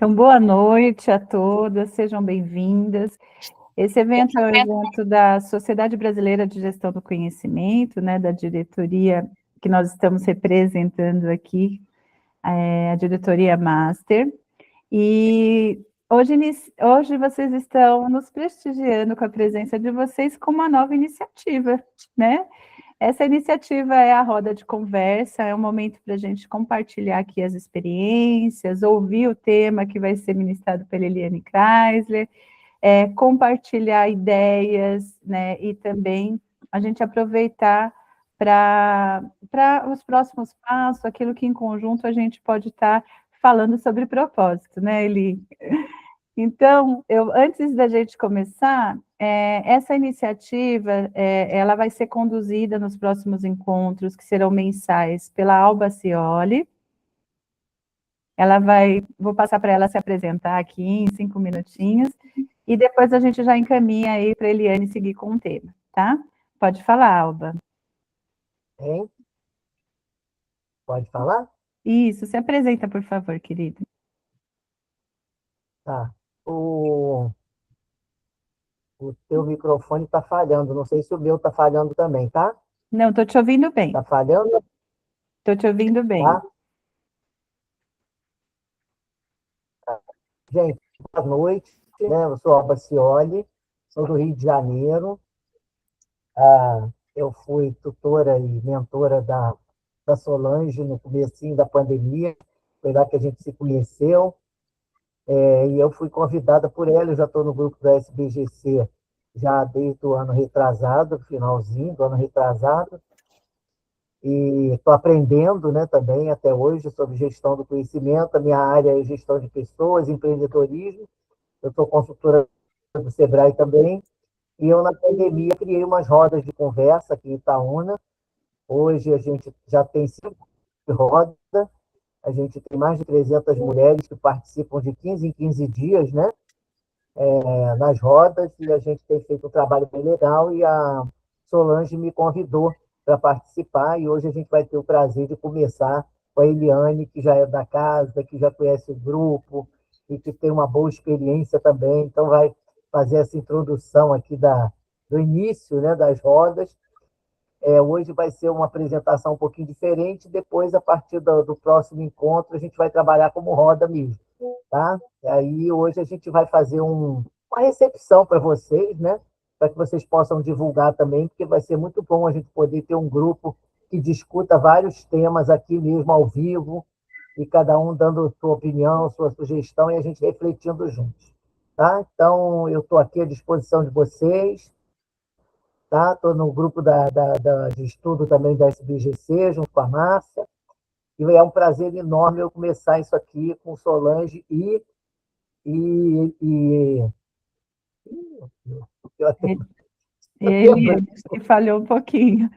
Então, boa noite a todas, sejam bem-vindas. Esse evento é um evento da Sociedade Brasileira de Gestão do Conhecimento, né, da diretoria que nós estamos representando aqui, a diretoria Master. E hoje vocês estão nos prestigiando com a presença de vocês com uma nova iniciativa, né? Essa iniciativa é a roda de conversa, é um momento para a gente compartilhar aqui as experiências, ouvir o tema que vai ser ministrado pela Eliane Kreisler, compartilhar ideias, né, e também a gente aproveitar para os próximos passos, aquilo que em conjunto a gente pode estar falando sobre propósito, né, Eli? Então, antes da gente começar, essa iniciativa, ela vai ser conduzida nos próximos encontros, que serão mensais, pela Alba Cioli. Vou passar para ela se apresentar aqui em 5 minutinhos, e depois a gente já encaminha aí para a Eliane seguir com o tema, tá? Pode falar, Alba. Hein? Pode falar? Isso, se apresenta, por favor, querida. Tá. O teu microfone está falhando. Não sei se o meu está falhando também, tá? Não, estou te ouvindo bem. Está falhando? Estou te ouvindo bem. Tá? Gente, boa noite. Né? Eu sou Alba Cioli, sou do Rio de Janeiro. Eu fui tutora e mentora da Solange no comecinho da pandemia. Foi lá que a gente se conheceu. E eu fui convidada por ela, eu já estou no grupo da SBGC já desde o ano retrasado, finalzinho do ano retrasado, e estou aprendendo, né, também até hoje sobre gestão do conhecimento. A minha área é gestão de pessoas, empreendedorismo, eu sou consultora do Sebrae também, e eu na pandemia criei umas rodas de conversa aqui em Itaúna. Hoje a gente já tem 5 rodas, a gente tem mais de 300 mulheres que participam de 15 em 15 dias, né? Nas rodas, e a gente tem feito um trabalho bem legal, e a Solange me convidou para participar, e hoje a gente vai ter o prazer de começar com a Eliane, que já é da casa, que já conhece o grupo, e que tem uma boa experiência também, então vai fazer essa introdução aqui do início, né, das rodas. Hoje vai ser uma apresentação um pouquinho diferente, depois, a partir do próximo encontro, a gente vai trabalhar como roda mesmo, tá? E aí, hoje a gente vai fazer uma recepção para vocês, né? Para que vocês possam divulgar também, porque vai ser muito bom a gente poder ter um grupo que discuta vários temas aqui mesmo, ao vivo, e cada um dando sua opinião, sua sugestão, e a gente refletindo juntos, tá? Então, eu estou aqui à disposição de vocês. Tá? Estou no grupo de estudo também da SBGC, junto com a Márcia, e é um prazer enorme eu começar isso aqui com Solange e eu até... Ele falhou um pouquinho.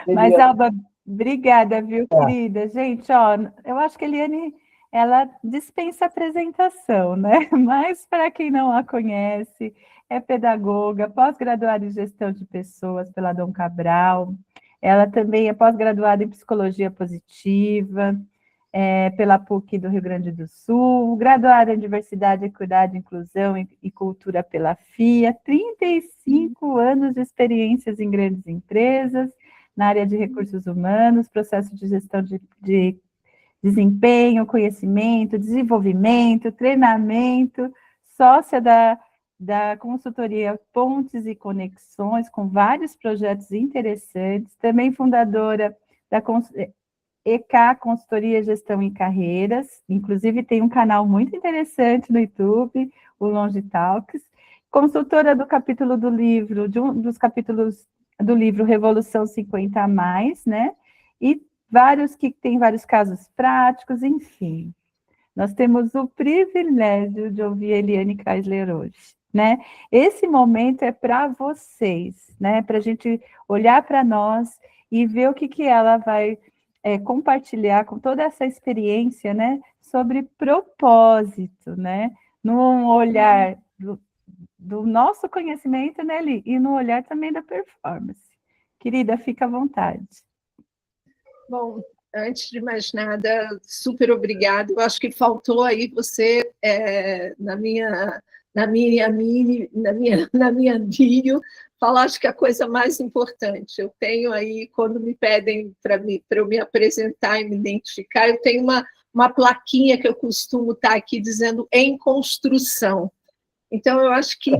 Mas, Alba, obrigada, viu, querida? Gente, ó, eu acho que a Eliane, ela dispensa apresentação, né? Mas, para quem não a conhece, é pedagoga, pós-graduada em gestão de pessoas pela Dom Cabral. Ela também é pós-graduada em psicologia positiva, pela PUC do Rio Grande do Sul, graduada em Diversidade, Equidade, Inclusão e Cultura pela FIA, 35 anos de experiências em grandes empresas, na área de recursos humanos, processo de gestão de desempenho, conhecimento, desenvolvimento, treinamento, sócia da consultoria Pontes e Conexões, com vários projetos interessantes, também fundadora da EK Consultoria Gestão em Carreiras, inclusive tem um canal muito interessante no YouTube, o Longe Talks, consultora do capítulo do livro, de um dos capítulos do livro Revolução 50 a mais, né? E tem vários casos práticos, enfim. Nós temos o privilégio de ouvir a Eliane Kreisler hoje, né? Esse momento é para vocês, né? Para a gente olhar para nós e ver o que ela vai compartilhar com toda essa experiência, né, sobre propósito, né, num olhar do nosso conhecimento, né, Li, e no olhar também da performance. Querida, fica à vontade. Bom, Antes de mais nada, super obrigada. Eu acho que faltou aí você, na minha bio, falar, acho que a coisa mais importante. Eu tenho aí, quando me pedem para eu me apresentar e me identificar, eu tenho uma plaquinha que eu costumo estar aqui dizendo em construção. Então, eu acho que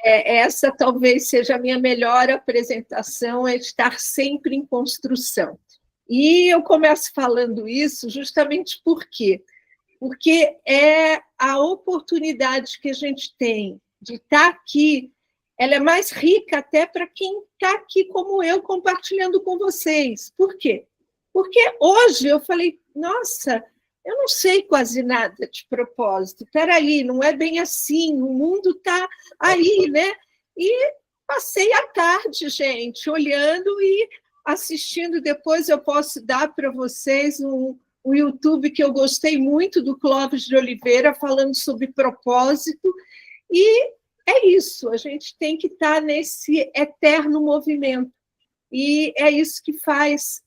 essa talvez seja a minha melhor apresentação, é estar sempre em construção. E eu começo falando isso justamente por quê? Porque é a oportunidade que a gente tem de estar aqui, ela é mais rica até para quem está aqui como eu, compartilhando com vocês. Por quê? Porque hoje eu falei, nossa, eu não sei quase nada de propósito. Espera aí, não é bem assim, o mundo está aí, né? E passei a tarde, gente, olhando e assistindo. Depois eu posso dar para vocês um YouTube que eu gostei muito, do Clóvis de Oliveira, falando sobre propósito. E é isso, a gente tem que estar nesse eterno movimento. E é isso que faz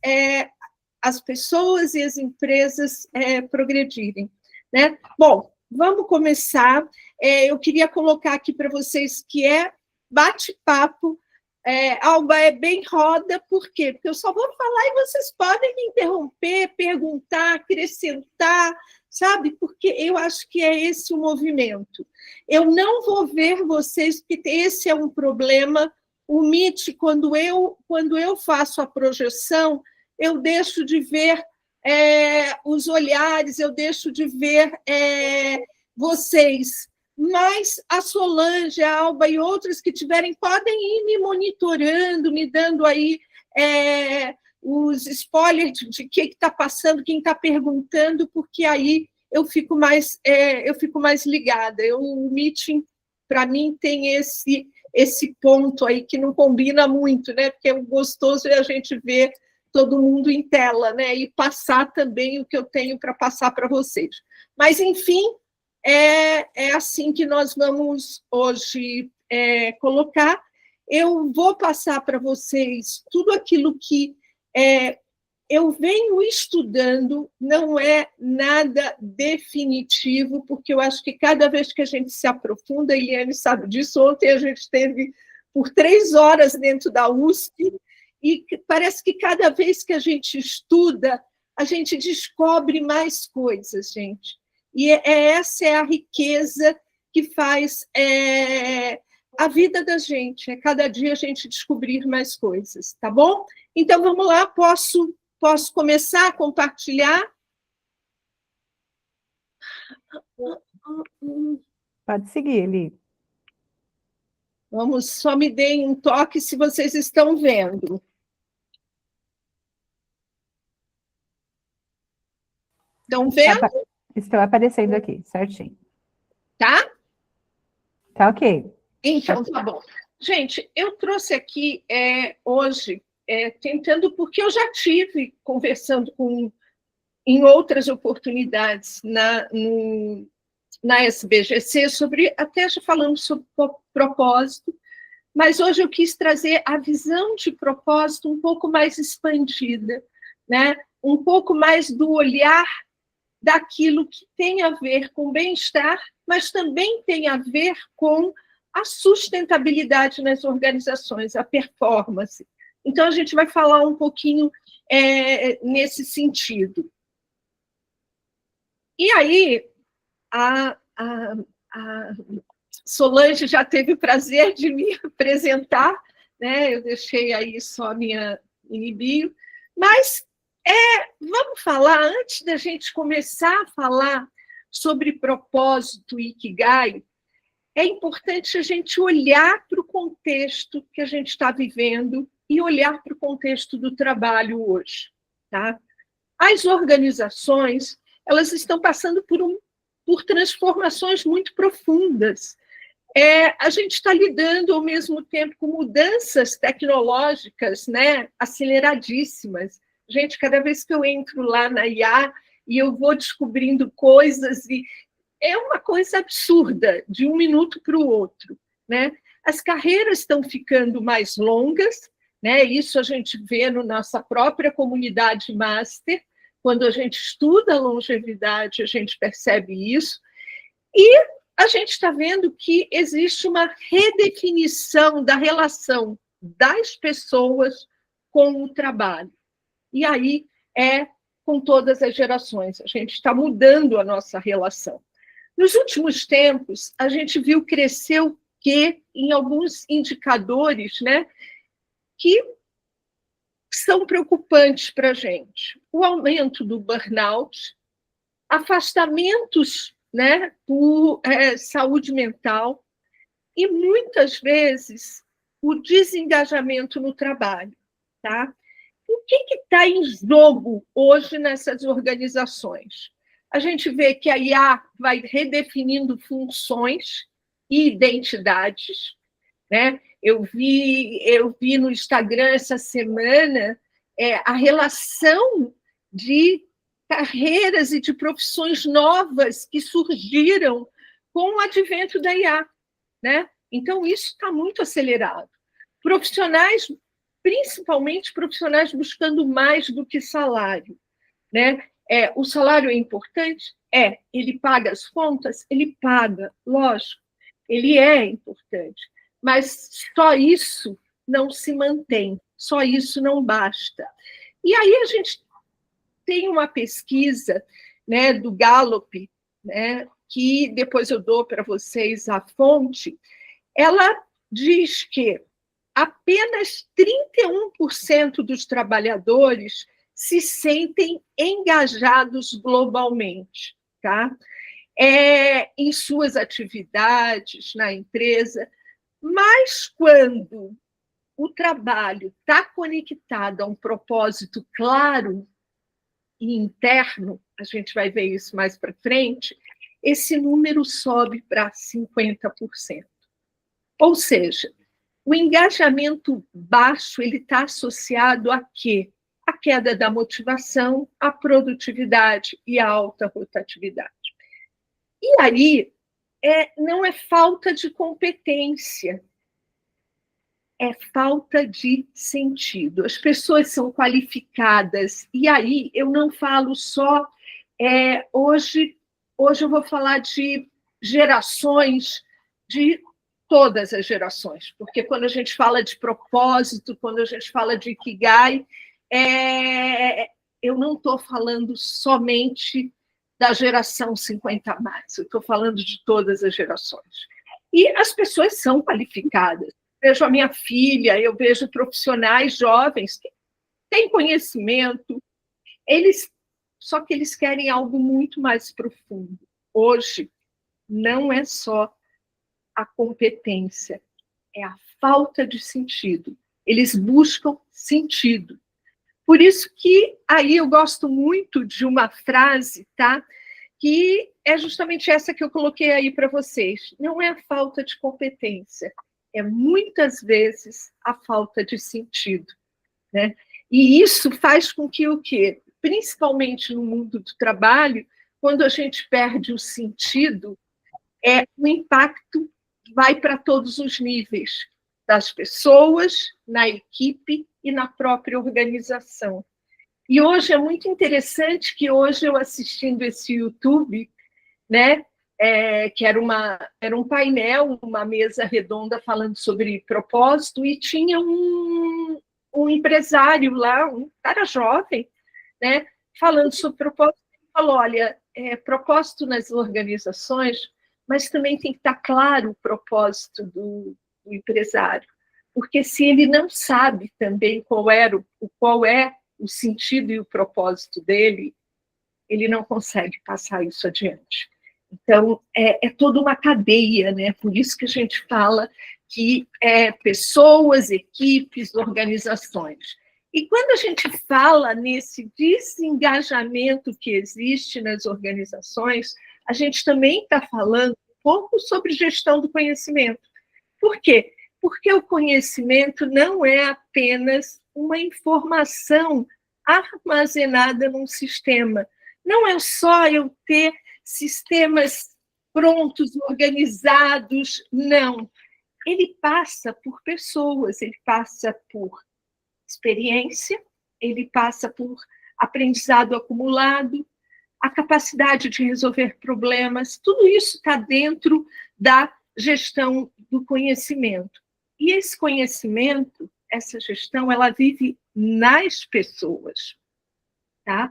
as pessoas e as empresas progredirem, né? Bom, vamos começar. Eu queria colocar aqui para vocês que é bate-papo. Alba, é bem roda, por quê? Porque eu só vou falar e vocês podem me interromper, perguntar, acrescentar, sabe? Porque eu acho que é esse o movimento. Eu não vou ver vocês, porque esse é um problema. O Meet, quando eu faço a projeção, eu deixo de ver os olhares, eu deixo de ver vocês. Mas a Solange, a Alba e outros que tiverem podem ir me monitorando, me dando aí os spoilers de que está passando, quem está perguntando, porque aí eu fico mais ligada. O meeting, para mim, tem esse ponto aí que não combina muito, né? Porque o gostoso é a gente ver todo mundo em tela, né? E passar também o que eu tenho para passar para vocês. Mas, enfim, é assim que nós vamos hoje colocar. Eu vou passar para vocês tudo aquilo que eu venho estudando, não é nada definitivo, porque eu acho que cada vez que a gente se aprofunda, a Eliane sabe disso, ontem a gente esteve por 3 horas dentro da USP, e parece que cada vez que a gente estuda, a gente descobre mais coisas, gente. E essa é a riqueza que faz a vida da gente, cada dia a gente descobrir mais coisas, tá bom? Então, vamos lá, posso começar a compartilhar? Pode seguir, Eli. Vamos, só me deem um toque se vocês estão vendo. Estão vendo? Estou aparecendo aqui, certinho. Tá? Tá ok. Então, tá bom. Gente, eu trouxe aqui hoje, tentando, porque eu já tive conversando em outras oportunidades na SBGC, até já falamos sobre propósito, mas hoje eu quis trazer a visão de propósito um pouco mais expandida, né? Um pouco mais do olhar daquilo que tem a ver com bem-estar, mas também tem a ver com a sustentabilidade nas organizações, a performance. Então, a gente vai falar um pouquinho nesse sentido. E aí, a Solange já teve o prazer de me apresentar, né? Eu deixei aí só a minha bio, mas vamos falar, antes da gente começar a falar sobre propósito e Ikigai, é importante a gente olhar para o contexto que a gente está vivendo e olhar para o contexto do trabalho hoje, tá? As organizações, elas estão passando por transformações muito profundas. A gente está lidando, ao mesmo tempo, com mudanças tecnológicas, né, aceleradíssimas. Gente, cada vez que eu entro lá na IA e eu vou descobrindo coisas, e é uma coisa absurda, de um minuto para o outro, né? As carreiras estão ficando mais longas, né? Isso a gente vê na nossa própria comunidade master, Quando a gente estuda a longevidade, a gente percebe isso. E a gente está vendo que existe uma redefinição da relação das pessoas com o trabalho. E aí é com todas as gerações. A gente está mudando a nossa relação. Nos últimos tempos, a gente viu crescer o quê em alguns indicadores, né, que são preocupantes para a gente. O aumento do burnout, afastamentos, né, por saúde mental e, muitas vezes, o desengajamento no trabalho. Tá? O que está em jogo hoje nessas organizações? A gente vê que a IA vai redefinindo funções e identidades, né? Eu vi no Instagram essa semana a relação de carreiras e de profissões novas que surgiram com o advento da IA, né? Então, isso está muito acelerado. Profissionais, principalmente profissionais buscando mais do que salário, né? O salário é importante? Ele paga as contas? Ele paga, lógico, ele é importante, mas só isso não se mantém, só isso não basta. E aí a gente tem uma pesquisa, né, do Gallup, né, que depois eu dou para vocês a fonte, ela diz que apenas 31% dos trabalhadores se sentem engajados globalmente, tá? Em suas atividades na empresa, mas quando o trabalho está conectado a um propósito claro e interno, a gente vai ver isso mais para frente, esse número sobe para 50%. Ou seja, o engajamento baixo ele está associado a quê? A queda da motivação, a produtividade e a alta rotatividade. E aí, não é falta de competência, é falta de sentido. As pessoas são qualificadas, e aí eu não falo só... hoje eu vou falar de gerações, de todas as gerações, porque quando a gente fala de propósito, quando a gente fala de Ikigai, eu não estou falando somente da geração 50 a mais, eu estou falando de todas as gerações. E as pessoas são qualificadas. Vejo a minha filha, eu vejo profissionais jovens que têm conhecimento, só que eles querem algo muito mais profundo. Hoje, não é só a competência, é a falta de sentido. Eles buscam sentido. Por isso que aí eu gosto muito de uma frase, tá? Que é justamente essa que eu coloquei aí para vocês. Não é a falta de competência, é muitas vezes a falta de sentido, né? E isso faz com que o quê? Principalmente no mundo do trabalho, quando a gente perde o sentido, o impacto vai para todos os níveis, das pessoas, na equipe e na própria organização. E hoje é muito interessante que hoje eu assistindo esse YouTube, né, que era um painel, uma mesa redonda falando sobre propósito, e tinha um empresário lá, um cara jovem, né, falando sobre propósito. Ele falou, olha, propósito nas organizações, mas também tem que estar claro o propósito do empresário, porque se ele não sabe também qual é o sentido e o propósito dele, ele não consegue passar isso adiante. Então, é toda uma cadeia, né? Por isso que a gente fala que pessoas, equipes, organizações. E quando a gente fala nesse desengajamento que existe nas organizações, a gente também está falando um pouco sobre gestão do conhecimento. Por quê? Porque o conhecimento não é apenas uma informação armazenada num sistema. Não é só eu ter sistemas prontos, organizados, não. Ele passa por pessoas, ele passa por experiência, ele passa por aprendizado acumulado, a capacidade de resolver problemas, tudo isso está dentro da gestão do conhecimento. E esse conhecimento, essa gestão, ela vive nas pessoas, tá?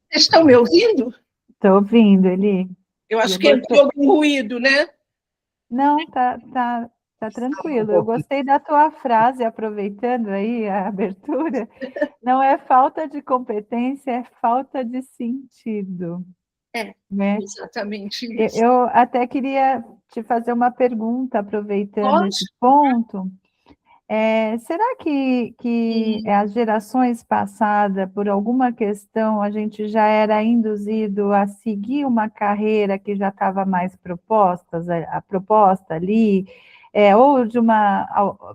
Vocês estão me ouvindo? Estou ouvindo, Eli. Eu acho que entrou algum ruído, né? Não, tá tranquilo. Eu gostei da tua frase, aproveitando aí a abertura. Não é falta de competência, é falta de sentido. Né? Exatamente isso. Eu até queria te fazer uma pergunta, aproveitando esse ponto. Será que as gerações passadas, por alguma questão, a gente já era induzido a seguir uma carreira que já estava mais a proposta ali, ou de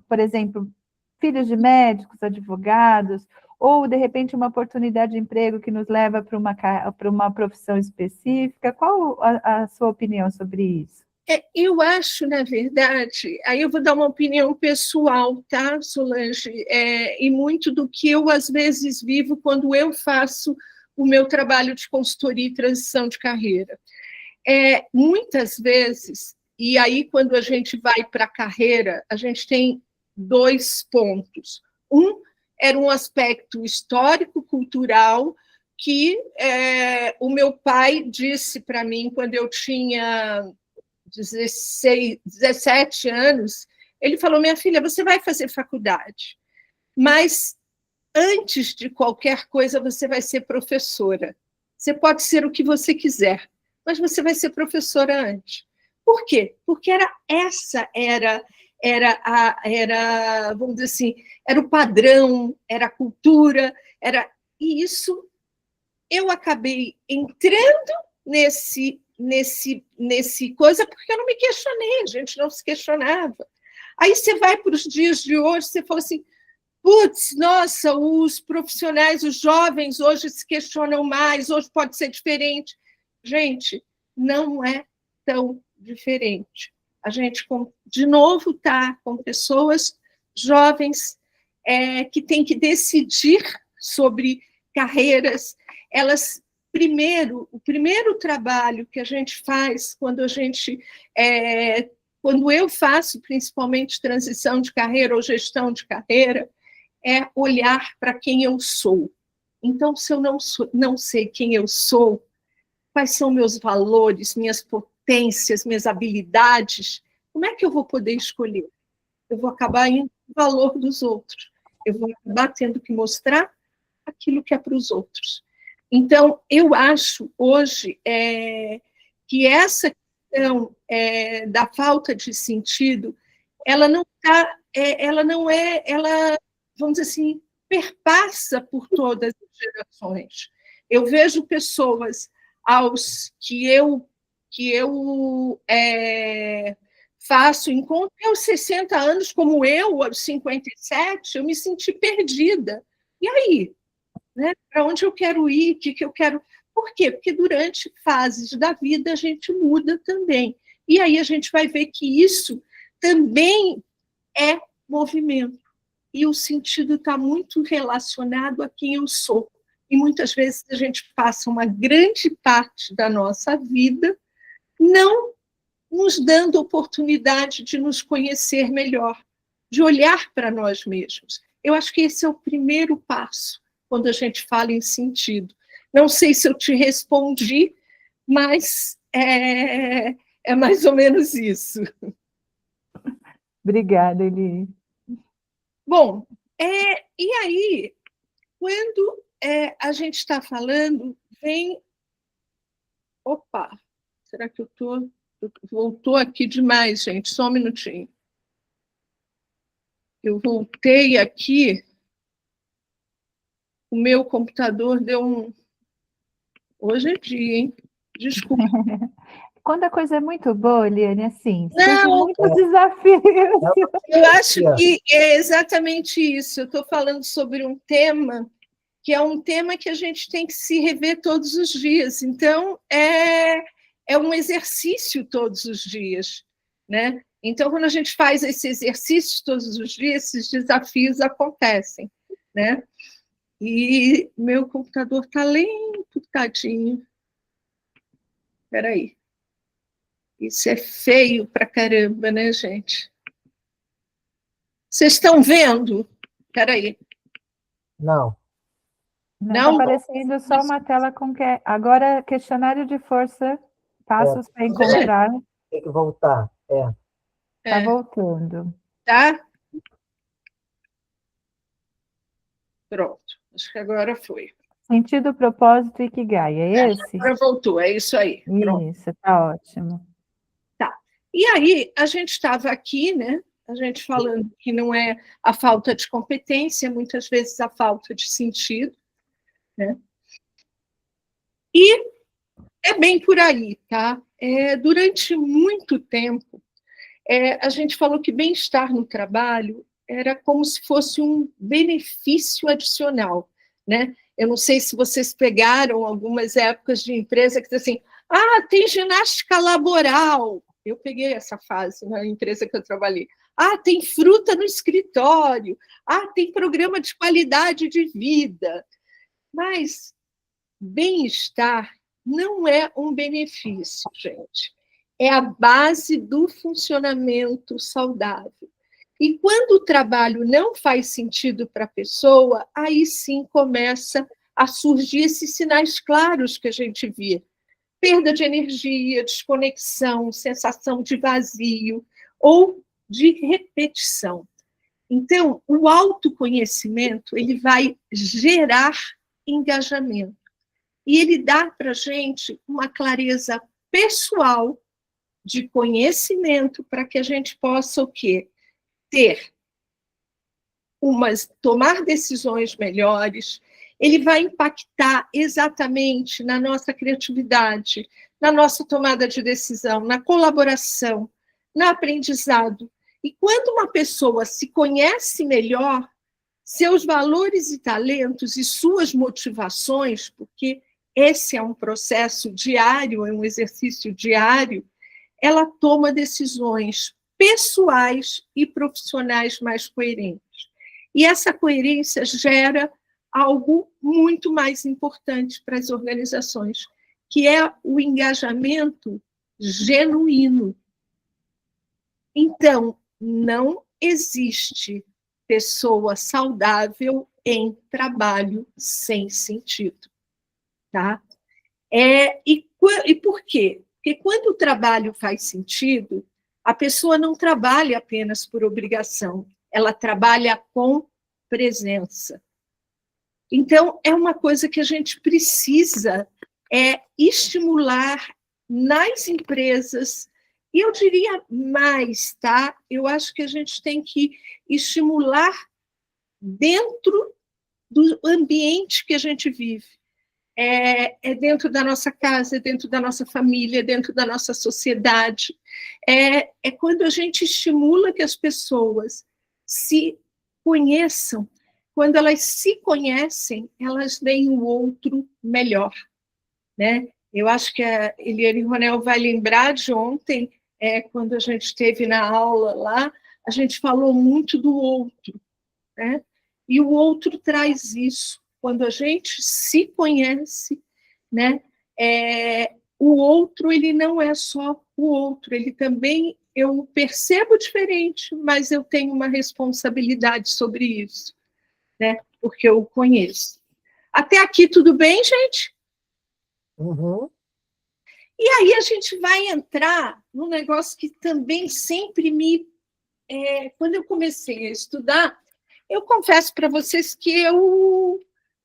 por exemplo, filhos de médicos, advogados, ou, de repente, uma oportunidade de emprego que nos leva para uma profissão específica? Qual a sua opinião sobre isso? Eu acho, na verdade, aí eu vou dar uma opinião pessoal, tá, Solange? E muito do que eu, às vezes, vivo quando eu faço o meu trabalho de consultoria e transição de carreira. Muitas vezes, e aí quando a gente vai para a carreira, a gente tem 2 pontos. Era um aspecto histórico, cultural, que o meu pai disse para mim quando eu tinha 17 anos, ele falou: minha filha, você vai fazer faculdade, mas antes de qualquer coisa você vai ser professora. Você pode ser o que você quiser, mas você vai ser professora antes. Por quê? Porque vamos dizer assim, era o padrão, era a cultura, e isso eu acabei entrando nesse coisa, porque eu não me questionei, a gente não se questionava. Aí você vai para os dias de hoje, você fala assim, putz, nossa, os profissionais, os jovens hoje se questionam mais, hoje pode ser diferente. Gente, não é tão diferente. A gente, de novo, está com pessoas jovens que têm que decidir sobre carreiras. O primeiro trabalho que a gente faz quando eu faço principalmente transição de carreira ou gestão de carreira, é olhar para quem eu sou. Então, se eu não sei quem eu sou, quais são meus valores, minhas potências, minhas habilidades, como é que eu vou poder escolher? Eu vou acabar indo no valor dos outros. Eu vou acabar tendo que mostrar aquilo que é para os outros. Então, eu acho hoje que essa questão da falta de sentido, ela não vamos dizer assim, perpassa por todas as gerações. Eu vejo pessoas que eu faço encontro aos 60 anos, como eu, aos 57, eu me senti perdida. E aí? Né? Para onde eu quero ir, o que eu quero. Por quê? Porque durante fases da vida a gente muda também. E aí a gente vai ver que isso também é movimento. E o sentido está muito relacionado a quem eu sou. E muitas vezes a gente passa uma grande parte da nossa vida não nos dando oportunidade de nos conhecer melhor, de olhar para nós mesmos. Eu acho que esse é o primeiro passo quando a gente fala em sentido. Não sei se eu te respondi, mas é mais ou menos isso. Obrigada, Eli. Bom, e aí, quando a gente está falando, vem... Opa, será que voltou aqui demais, gente? Só um minutinho. Eu voltei aqui... O meu computador deu um... Hoje é dia, hein? Desculpa. Quando a coisa é muito boa, Eliane, assim, tem muitos desafios. Eu acho que é exatamente isso. Eu estou falando sobre um tema que é um tema que a gente tem que se rever todos os dias. Então, é um exercício todos os dias, né? Então, quando a gente faz esse exercício todos os dias, esses desafios acontecem, né? E meu computador está lento, tadinho. Espera aí. Isso é feio pra caramba, né, gente? Vocês estão vendo? Espera aí. Não. Não, Não? está aparecendo só uma tela com que... Agora, questionário de força, passos para encontrar. Tem que voltar. Está voltando. Tá? Pronto. Acho que agora foi. Sentido, propósito e Ikigai, é esse? Agora voltou, é isso aí. Pronto. Isso, está ótimo. Tá. E aí, a gente estava aqui, né? A gente falando que não é a falta de competência, muitas vezes a falta de sentido, né? E é bem por aí, tá? Durante muito tempo, a gente falou que bem-estar no trabalho era como se fosse um benefício adicional, né? Eu não sei se vocês pegaram algumas épocas de empresa que dizem assim, tem ginástica laboral. Eu peguei essa fase na empresa que eu trabalhei. Tem fruta no escritório. Tem programa de qualidade de vida. Mas bem-estar não é um benefício, gente. É a base do funcionamento saudável. E quando o trabalho não faz sentido para a pessoa, aí sim começa a surgir esses sinais claros que a gente vê. Perda de energia, desconexão, sensação de vazio ou de repetição. Então, o autoconhecimento ele vai gerar engajamento. E ele dá para a gente uma clareza pessoal de conhecimento para que a gente possa o quê? Tomar decisões melhores. Ele vai impactar exatamente na nossa criatividade, na nossa tomada de decisão, na colaboração, no aprendizado. E quando uma pessoa se conhece melhor, seus valores e talentos e suas motivações, porque esse é um processo diário, é um exercício diário, ela toma decisões pessoais e profissionais mais coerentes. E essa coerência gera algo muito mais importante para as organizações, que é o engajamento genuíno. Então, não existe pessoa saudável em trabalho sem sentido. Tá? E por quê? Porque quando o trabalho faz sentido, a pessoa não trabalha apenas por obrigação, ela trabalha com presença. Então, é uma coisa que a gente precisa estimular nas empresas, e eu diria mais, tá? Eu acho que a gente tem que estimular dentro do ambiente que a gente vive. É dentro da nossa casa, é dentro da nossa família, é dentro da nossa sociedade. É quando a gente estimula que as pessoas se conheçam. Quando elas se conhecem, elas veem o outro melhor, né? Eu acho que a Eliane Ronel vai lembrar de ontem, quando a gente esteve na aula lá, a gente falou muito do outro, né? E o outro traz isso. Quando a gente se conhece, né? O outro, ele não é só o outro, ele também, eu percebo diferente, mas eu tenho uma responsabilidade sobre isso, né? Porque eu o conheço. Até aqui tudo bem, gente? Uhum. E aí a gente vai entrar num negócio que também sempre quando eu comecei a estudar, eu confesso para vocês que eu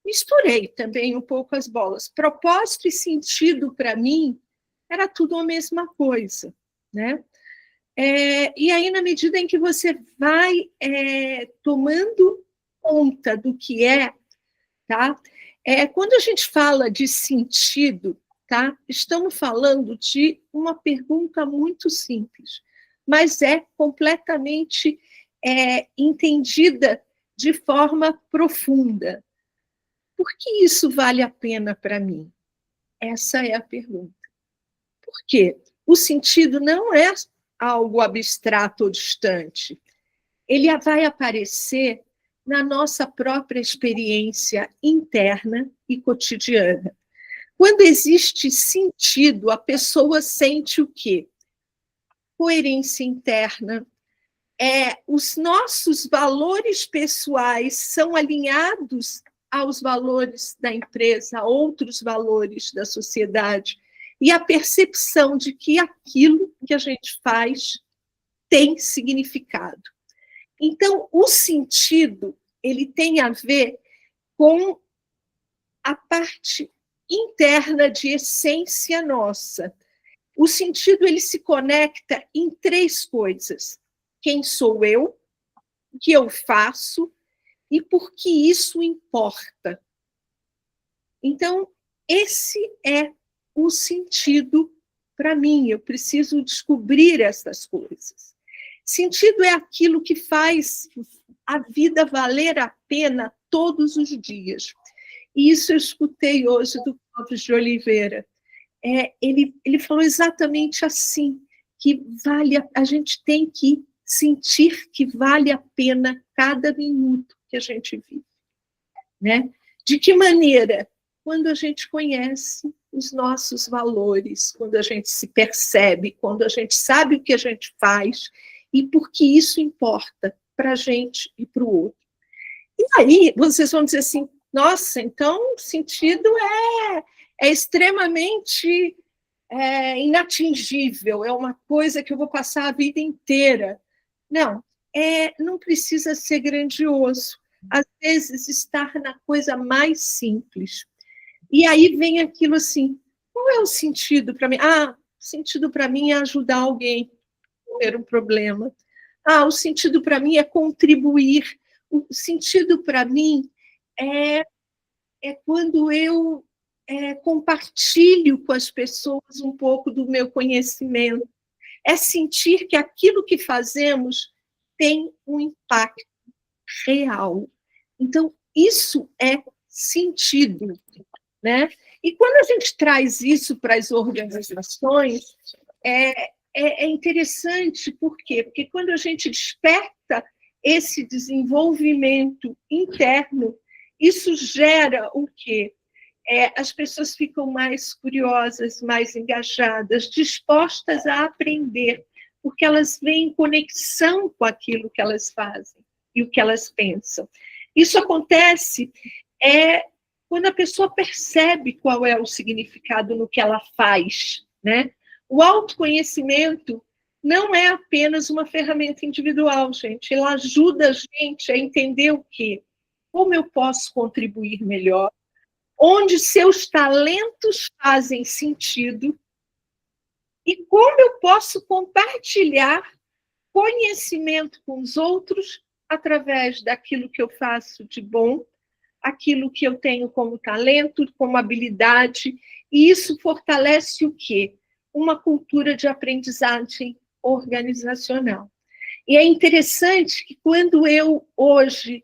misturei também um pouco as bolas. Propósito e sentido, para mim, era tudo a mesma coisa, né? E aí, na medida em que você vai tomando conta do que tá? Quando a gente fala de sentido, tá? Estamos falando de uma pergunta muito simples, mas é completamente entendida de forma profunda. Por que isso vale a pena para mim? Essa é a pergunta. Por quê? O sentido não é algo abstrato ou distante. Ele vai aparecer na nossa própria experiência interna e cotidiana. Quando existe sentido, a pessoa sente o quê? Coerência interna. Os nossos valores pessoais são alinhados aos valores da empresa, a outros valores da sociedade, e a percepção de que aquilo que a gente faz tem significado. Então, o sentido, ele tem a ver com a parte interna de essência nossa. O sentido, ele se conecta em 3 coisas. Quem sou eu, o que eu faço e por que isso importa. Então, esse é o sentido para mim. Eu preciso descobrir essas coisas. Sentido é aquilo que faz a vida valer a pena todos os dias. E isso eu escutei hoje do Clóvis de Oliveira. Ele falou exatamente assim, que a gente tem que sentir que vale a pena cada minuto que a gente vive. Né? De que maneira? Quando a gente conhece os nossos valores, quando a gente se percebe, quando a gente sabe o que a gente faz e por que isso importa para a gente e para o outro. E aí vocês vão dizer assim, nossa, então o sentido é extremamente inatingível, é uma coisa que eu vou passar a vida inteira. Não, não precisa ser grandioso. Às vezes, estar na coisa mais simples. E aí vem aquilo assim, qual é o sentido para mim? O sentido para mim é ajudar alguém a ter um problema. O sentido para mim é contribuir. O sentido para mim é quando eu compartilho com as pessoas um pouco do meu conhecimento. É sentir que aquilo que fazemos tem um impacto real. Então, isso é sentido, né? E quando a gente traz isso para as organizações, é interessante, por quê? Porque quando a gente desperta esse desenvolvimento interno, isso gera o quê? As pessoas ficam mais curiosas, mais engajadas, dispostas a aprender, porque elas veem conexão com aquilo que elas fazem e o que elas pensam. Isso acontece quando a pessoa percebe qual é o significado no que ela faz, né? O autoconhecimento não é apenas uma ferramenta individual, gente. Ela ajuda a gente a entender o quê? Como eu posso contribuir melhor, onde seus talentos fazem sentido e como eu posso compartilhar conhecimento com os outros através daquilo que eu faço de bom, aquilo que eu tenho como talento, como habilidade, e isso fortalece o quê? Uma cultura de aprendizagem organizacional. E é interessante que quando eu hoje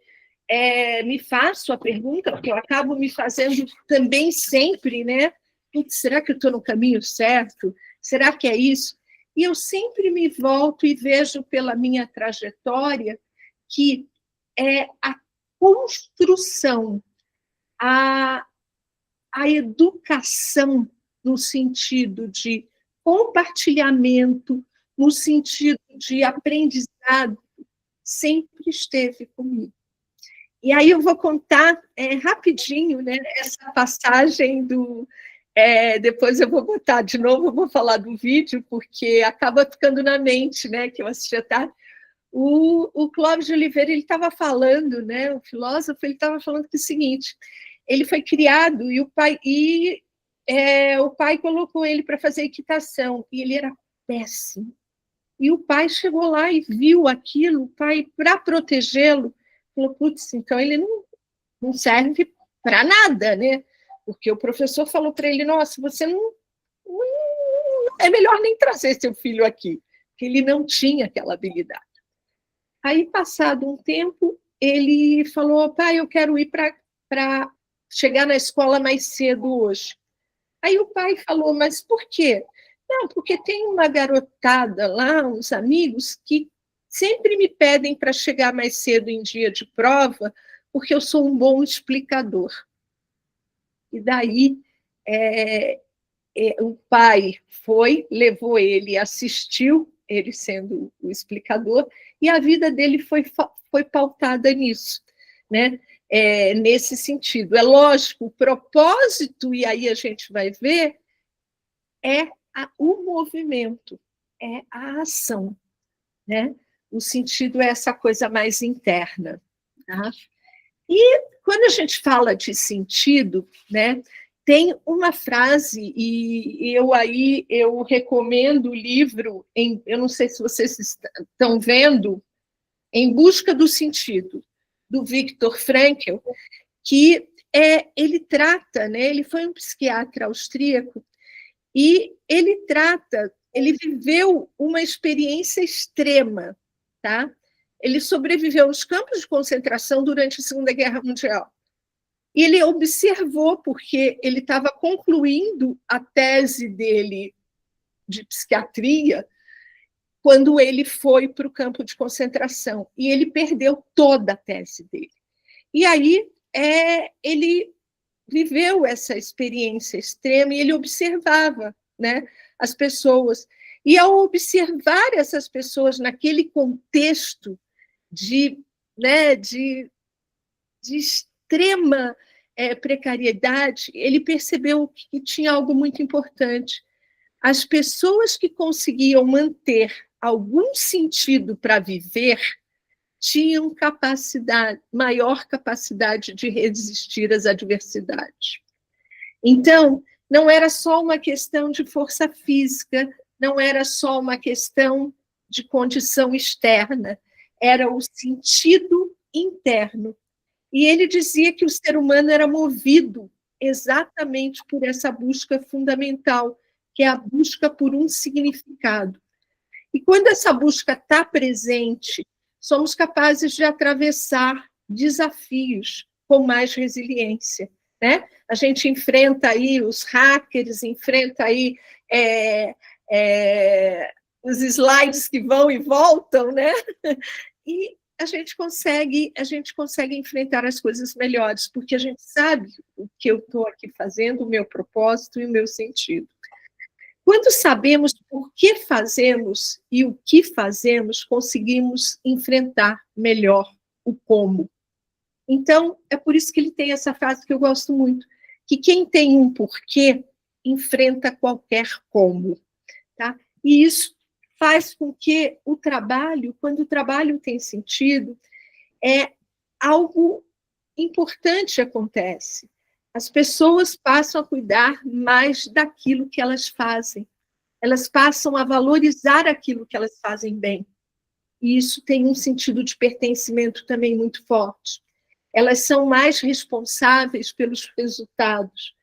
me faço a pergunta, porque eu acabo me fazendo também sempre, né? Será que eu estou no caminho certo? Será que é isso? E eu sempre me volto e vejo pela minha trajetória que a construção, a educação no sentido de compartilhamento, no sentido de aprendizado, sempre esteve comigo. E aí eu vou contar rapidinho, né, essa passagem do... depois eu vou botar de novo, eu vou falar do vídeo, porque acaba ficando na mente, né, que eu assisti à tarde. O Clóvis de Oliveira, ele estava falando, né, o filósofo, ele estava falando que é o seguinte, ele foi criado e o pai colocou ele para fazer equitação, e ele era péssimo. E o pai chegou lá e viu aquilo, o pai, para protegê-lo, falou, putz, então ele não serve para nada, né? Porque o professor falou para ele, nossa, você não é melhor nem trazer seu filho aqui, porque ele não tinha aquela habilidade. Aí, passado um tempo, ele falou, pai, eu quero ir para chegar na escola mais cedo hoje. Aí o pai falou, mas por quê? Não, porque tem uma garotada lá, uns amigos, que sempre me pedem para chegar mais cedo em dia de prova, porque eu sou um bom explicador. E daí o pai levou ele, assistiu, ele sendo o explicador, e a vida dele foi pautada nisso, né? Nesse sentido. É lógico, o propósito, e aí a gente vai ver, é o movimento, é a ação, né? O sentido é essa coisa mais interna. Tá? E quando a gente fala de sentido, né, tem uma frase, e eu recomendo o livro, eu não sei se vocês estão vendo, Em Busca do Sentido, do Viktor Frankl, que ele trata, né, ele foi um psiquiatra austríaco, e ele viveu uma experiência extrema, tá? Ele sobreviveu nos campos de concentração durante a Segunda Guerra Mundial. E ele observou, porque ele estava concluindo a tese dele de psiquiatria, quando ele foi para o campo de concentração. E ele perdeu toda a tese dele. E aí ele viveu essa experiência extrema e ele observava, né, as pessoas. E ao observar essas pessoas naquele contexto de extrema precariedade, ele percebeu que tinha algo muito importante. As pessoas que conseguiam manter algum sentido para viver tinham maior capacidade de resistir às adversidades. Então, não era só uma questão de força física, não era só uma questão de condição externa, era o sentido interno. E ele dizia que o ser humano era movido exatamente por essa busca fundamental, que é a busca por um significado. E quando essa busca está presente, somos capazes de atravessar desafios com mais resiliência, né? A gente enfrenta aí os hackers, enfrenta aí os slides que vão e voltam, né? E a gente consegue enfrentar as coisas melhores, porque a gente sabe o que eu estou aqui fazendo, o meu propósito e o meu sentido. Quando sabemos por que fazemos e o que fazemos, conseguimos enfrentar melhor o como. Então, é por isso que ele tem essa frase que eu gosto muito, que quem tem um porquê enfrenta qualquer como. Tá? E isso faz com que o trabalho, quando o trabalho tem sentido, algo importante acontece. As pessoas passam a cuidar mais daquilo que elas fazem. Elas passam a valorizar aquilo que elas fazem bem. E isso tem um sentido de pertencimento também muito forte. Elas são mais responsáveis pelos resultados.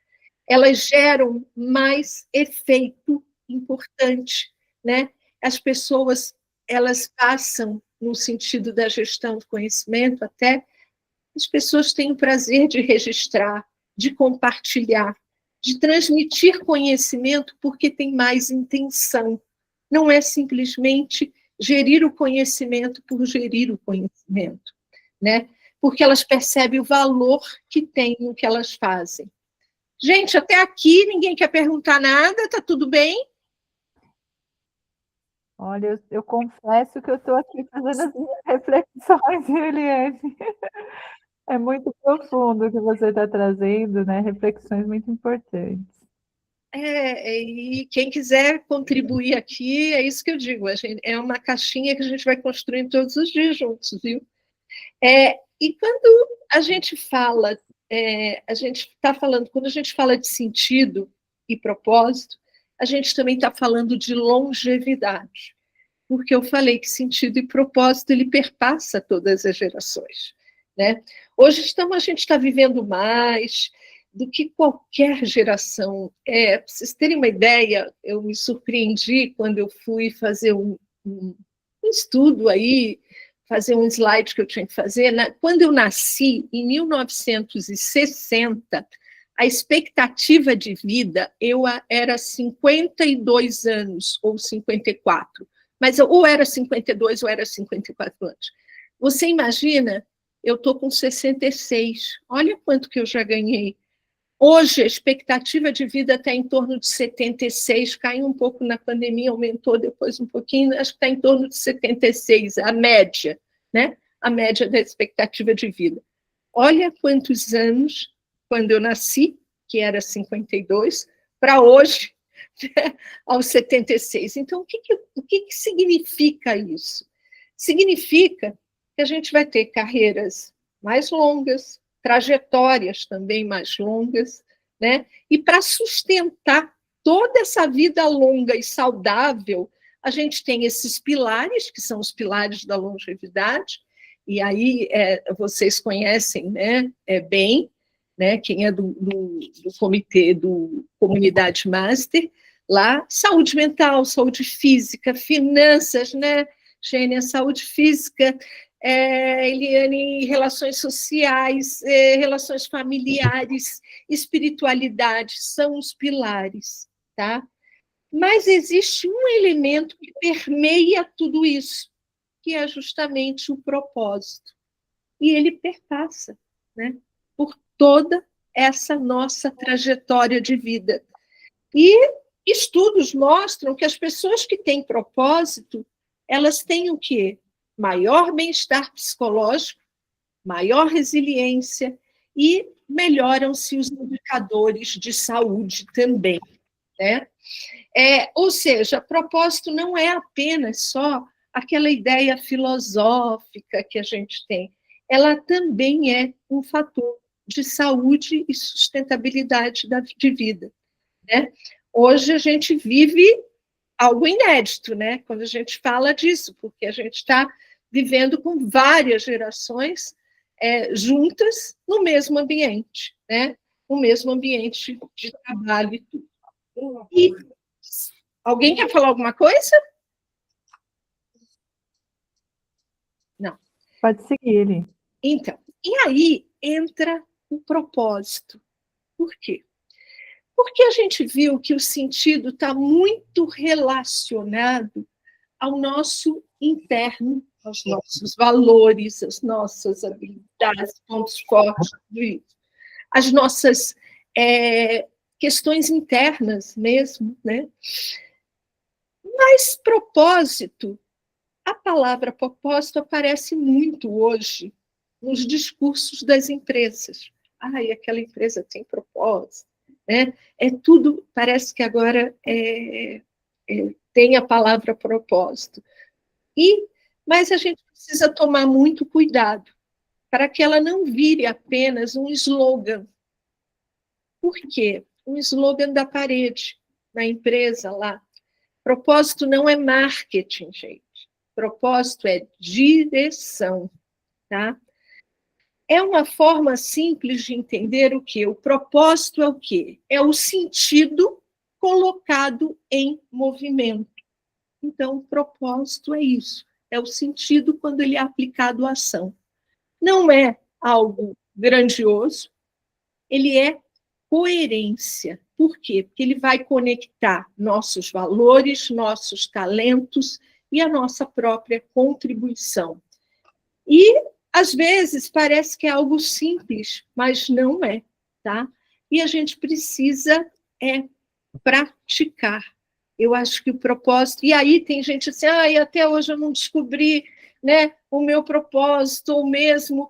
Elas geram mais efeito importante, né? As pessoas, elas passam, no sentido da gestão do conhecimento até, as pessoas têm o prazer de registrar, de compartilhar, de transmitir conhecimento porque tem mais intenção. Não é simplesmente gerir o conhecimento por gerir o conhecimento, né? Porque elas percebem o valor que tem no que elas fazem. Gente, até aqui ninguém quer perguntar nada, está tudo bem? Olha, eu confesso que eu estou aqui fazendo as minhas reflexões, Eliane. É muito profundo o que você está trazendo, né? Reflexões muito importantes. E quem quiser contribuir aqui, é isso que eu digo, é uma caixinha que a gente vai construindo todos os dias juntos, viu? E quando a gente fala, quando a gente fala de sentido e propósito, a gente também está falando de longevidade, porque eu falei que sentido e propósito, ele perpassa todas as gerações, né? Hoje a gente está vivendo mais do que qualquer geração. Para vocês terem uma ideia, eu me surpreendi quando eu fui fazer um estudo aí, fazer um slide que eu tinha que fazer. Quando eu nasci, em 1960, a expectativa de vida, eu era 52 anos, ou 54, mas ou era 52 ou era 54 anos. Você imagina, eu estou com 66, olha quanto que eu já ganhei. Hoje, a expectativa de vida está em torno de 76, caiu um pouco na pandemia, aumentou depois um pouquinho, acho que está em torno de 76, a média, né? A média da expectativa de vida. Olha quantos anos, quando eu nasci, que era 52, para hoje, né, aos 76. Então, o que significa isso? Significa que a gente vai ter carreiras mais longas, trajetórias também mais longas, né? E para sustentar toda essa vida longa e saudável, a gente tem esses pilares, que são os pilares da longevidade, e aí vocês conhecem, né, bem, né, quem é do comitê do Comunidade Master, lá, saúde mental, saúde física, finanças, né, Gênia, saúde física, Eliane, relações sociais, relações familiares, espiritualidade, são os pilares, tá? Mas existe um elemento que permeia tudo isso, que é justamente o propósito. E ele perpassa, né, por toda essa nossa trajetória de vida. E estudos mostram que as pessoas que têm propósito, elas têm o quê? Maior bem-estar psicológico, maior resiliência e melhoram-se os indicadores de saúde também, né? Ou seja, propósito não é apenas só aquela ideia filosófica que a gente tem, ela também é um fator de saúde e sustentabilidade de vida, né? Hoje a gente vive algo inédito, né? Quando a gente fala disso, porque a gente está vivendo com várias gerações juntas no mesmo ambiente, né? No mesmo ambiente de trabalho e tudo. E alguém quer falar alguma coisa? Não. Pode seguir. Então, e aí entra o propósito. Por quê? Porque a gente viu que o sentido está muito relacionado ao nosso interno, aos nossos valores, às nossas habilidades, pontos fortes, tudo isso. As nossas questões internas mesmo, né? Mas propósito, a palavra propósito aparece muito hoje nos discursos das empresas. Ai, aquela empresa tem propósito, né? Tudo, parece que agora tem a palavra propósito. Mas a gente precisa tomar muito cuidado para que ela não vire apenas um slogan. Por quê? Um slogan da parede, na empresa lá. Propósito não é marketing, gente. Propósito é direção, tá? É uma forma simples de entender o quê? O propósito é o quê? É o sentido colocado em movimento. Então, o propósito é isso. É o sentido quando ele é aplicado à ação. Não é algo grandioso, ele é coerência. Por quê? Porque ele vai conectar nossos valores, nossos talentos e a nossa própria contribuição. E, às vezes, parece que é algo simples, mas não é, tá? E a gente precisa praticar. Eu acho que o propósito... E aí tem gente assim, até hoje eu não descobri, né, o meu propósito, ou mesmo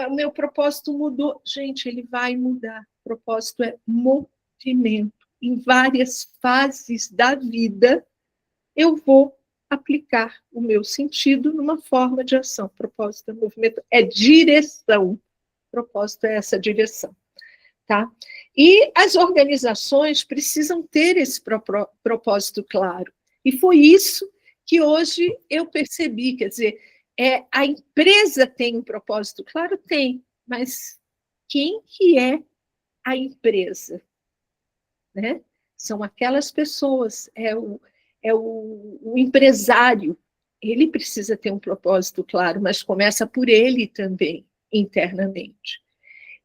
o meu propósito mudou. Gente, ele vai mudar. O propósito é movimento. Em várias fases da vida, eu vou aplicar o meu sentido numa forma de ação. Propósito é movimento, é direção. Propósito é essa direção. Tá? E as organizações precisam ter esse propósito claro. E foi isso que hoje eu percebi, quer dizer, a empresa tem um propósito claro? Tem, mas quem que é a empresa? Né? São aquelas pessoas, o empresário, ele precisa ter um propósito claro, mas começa por ele também, internamente.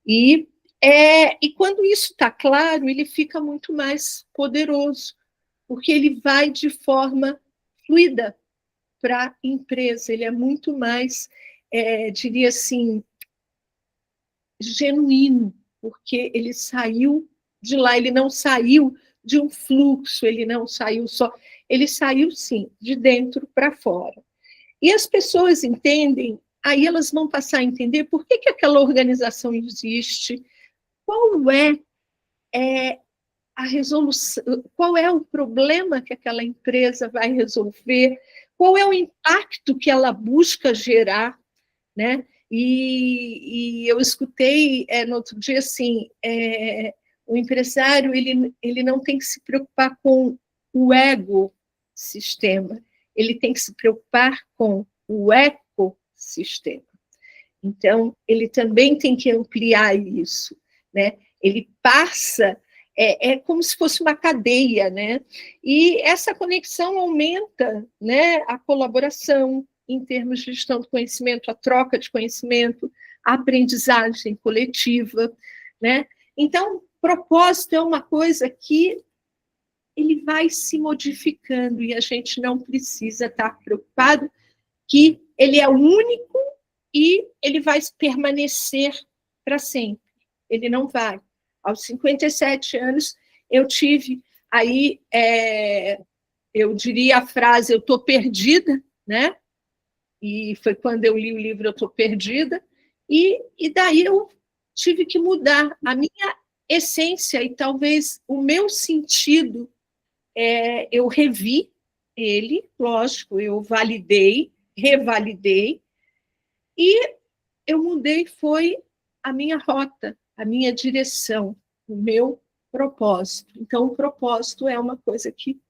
E E quando isso está claro, ele fica muito mais poderoso, porque ele vai de forma fluida para a empresa, ele é muito mais, diria assim, genuíno, porque ele saiu de lá, ele não saiu de um fluxo, ele não saiu só, ele saiu, sim, de dentro para fora. E as pessoas entendem, aí elas vão passar a entender por que aquela organização existe, qual é a resolução, qual é o problema que aquela empresa vai resolver, qual é o impacto que ela busca gerar, né? E eu escutei no outro dia assim, o empresário ele não tem que se preocupar com o ecossistema, ele tem que se preocupar com o ecossistema. Então, ele também tem que ampliar isso, né? Ele passa, como se fosse uma cadeia, né? E essa conexão aumenta, né, a colaboração em termos de gestão do conhecimento, a troca de conhecimento, a aprendizagem coletiva, né? Então, propósito é uma coisa que ele vai se modificando e a gente não precisa estar preocupado que ele é único e ele vai permanecer para sempre. Ele não vai. Aos 57 anos, eu tive aí, eu diria a frase, eu estou perdida, né? E foi quando eu li o livro Eu Estou Perdida, e daí eu tive que mudar a minha essência e talvez o meu sentido. Eu revi ele, lógico, eu validei, revalidei, e eu mudei, foi a minha rota, a minha direção, o meu propósito. Então, o propósito é uma coisa que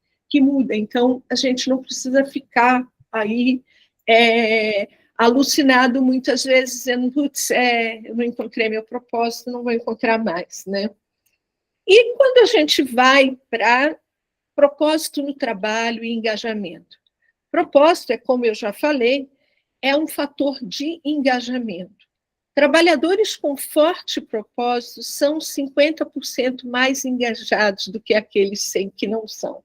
muda. Então, a gente não precisa ficar aí alucinado muitas vezes, dizendo, putz, eu não encontrei meu propósito, não vou encontrar mais, né? E quando a gente vai para propósito no trabalho e engajamento? Propósito é, como eu já falei, é um fator de engajamento. Trabalhadores com forte propósito são 50% mais engajados do que aqueles que não são.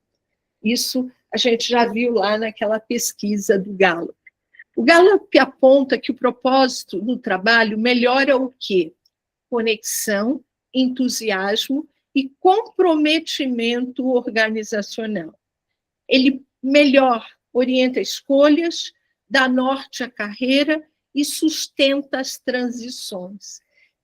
Isso a gente já viu lá naquela pesquisa do Gallup. O Gallup aponta que o propósito no trabalho melhora o quê? Conexão, entusiasmo e comprometimento organizacional. Ele melhor orienta escolhas, dá norte à carreira e sustenta as transições.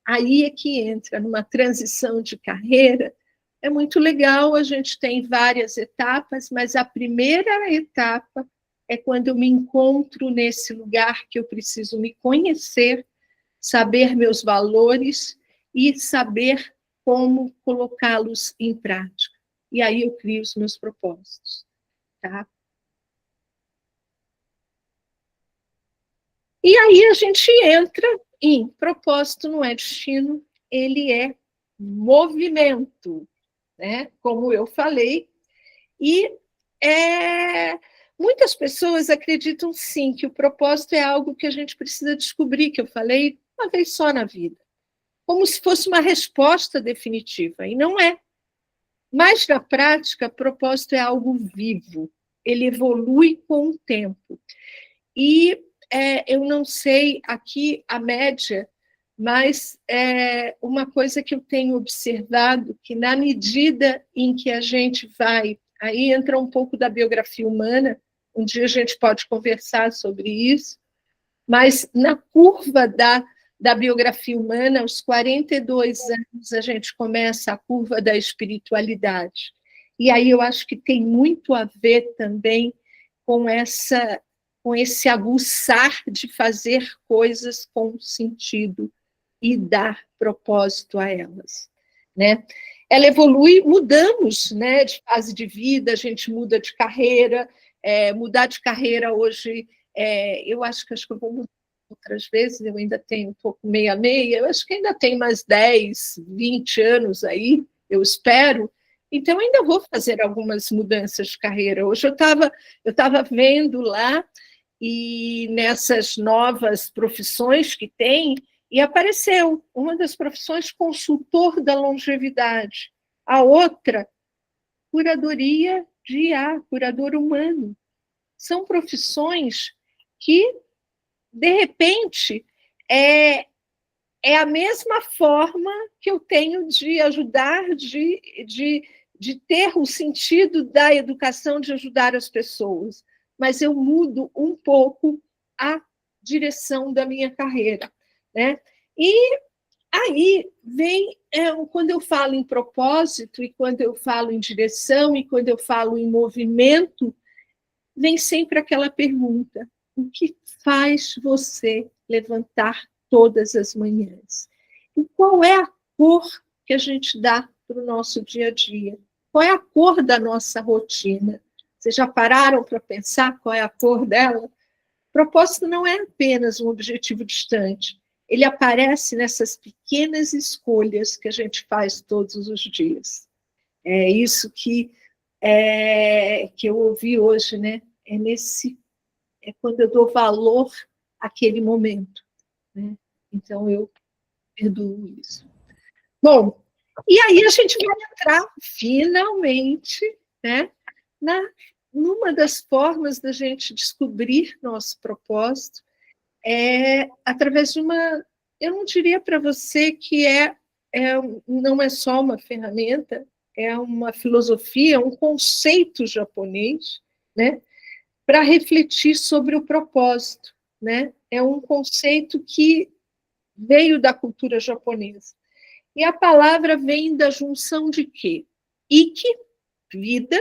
Aí é que entra numa transição de carreira. É muito legal, a gente tem várias etapas, mas a primeira etapa é quando eu me encontro nesse lugar que eu preciso me conhecer, saber meus valores e saber como colocá-los em prática. E aí eu crio os meus propósitos. Tá? E aí a gente entra em propósito não é destino, ele é movimento, né? Como eu falei, e muitas pessoas acreditam sim que o propósito é algo que a gente precisa descobrir, que eu falei uma vez só na vida, como se fosse uma resposta definitiva, e não é. Mas na prática, propósito é algo vivo, ele evolui com o tempo. E eu não sei aqui a média, mas uma coisa que eu tenho observado, que na medida em que a gente vai, aí entra um pouco da biografia humana, um dia a gente pode conversar sobre isso, mas na curva da biografia humana, aos 42 anos, a gente começa a curva da espiritualidade. E aí eu acho que tem muito a ver também com esse aguçar de fazer coisas com sentido e dar propósito a elas, né? Ela evolui, mudamos, né, de fase de vida, a gente muda de carreira, mudar de carreira hoje, eu acho que eu vou mudar outras vezes, eu ainda tenho um pouco meia, eu acho que ainda tem mais 10, 20 anos aí, eu espero, então ainda vou fazer algumas mudanças de carreira. Hoje eu estava vendo lá, e nessas novas profissões que tem, E apareceu uma das profissões consultor da longevidade, a outra, curadoria de IA, curador humano. São profissões que, de repente, é a mesma forma que eu tenho de ajudar, de ter o sentido da educação, de ajudar as pessoas. Mas eu mudo um pouco a direção da minha carreira, né? E aí vem, quando eu falo em propósito, e quando eu falo em direção, e quando eu falo em movimento, vem sempre aquela pergunta: o que faz você levantar todas as manhãs? E qual é a cor que a gente dá para o nosso dia a dia? Qual é a cor da nossa rotina? Vocês já pararam para pensar qual é a cor dela? O propósito não é apenas um objetivo distante. Ele aparece nessas pequenas escolhas que a gente faz todos os dias. É isso que eu ouvi hoje, né? É quando eu dou valor àquele momento, né? Então, eu perdoo isso. Bom, e aí a gente vai entrar, finalmente, né, numa das formas da gente descobrir nosso propósito, através de uma... Eu não diria para você que não é só uma ferramenta, é uma filosofia, um conceito japonês, né, para refletir sobre o propósito, né? É um conceito que veio da cultura japonesa. E a palavra vem da junção de quê? Iki, vida,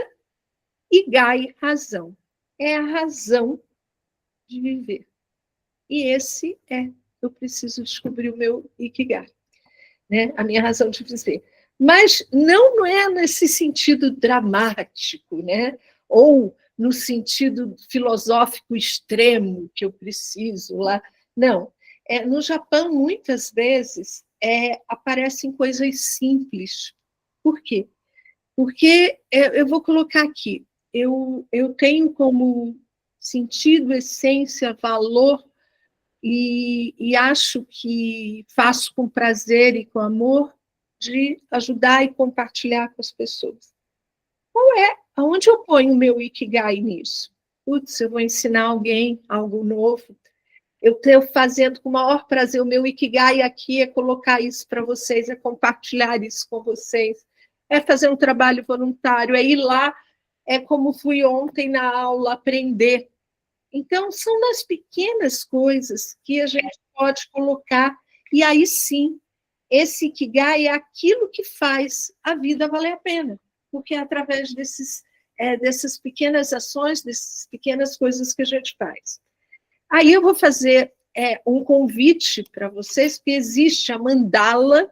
e gai, razão. É a razão de viver. E eu preciso descobrir o meu ikigai, né? A minha razão de viver. Mas não é nesse sentido dramático, né? Ou no sentido filosófico extremo que eu preciso lá. Não. No Japão, muitas vezes, aparecem coisas simples. Por quê? Porque, eu vou colocar aqui, eu tenho como sentido, essência, valor, e acho que faço com prazer e com amor, de ajudar e compartilhar com as pessoas. Aonde eu ponho o meu ikigai nisso? Putz, eu vou ensinar alguém algo novo. Eu estou fazendo com o maior prazer. O meu ikigai aqui é colocar isso para vocês, é compartilhar isso com vocês, é fazer um trabalho voluntário, é ir lá, é como fui ontem na aula, aprender. Então, são nas pequenas coisas que a gente pode colocar, e aí sim, esse ikigai é aquilo que faz a vida valer a pena, porque é através dessas pequenas ações, dessas pequenas coisas que a gente faz. Aí eu vou fazer um convite para vocês, que existe a mandala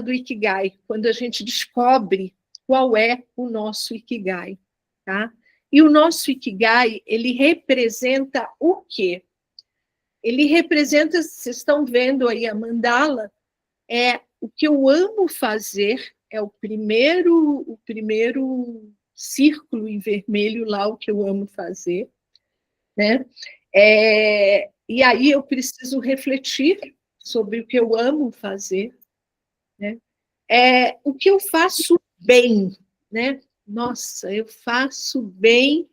do Ikigai, quando a gente descobre qual é o nosso Ikigai, tá? E o nosso Ikigai, ele representa o quê? Ele representa, vocês estão vendo aí a mandala, o que eu amo fazer, é o primeiro círculo em vermelho lá, o que eu amo fazer, né? E aí eu preciso refletir sobre o que eu amo fazer, né? O que eu faço bem, né? Nossa, eu faço bem,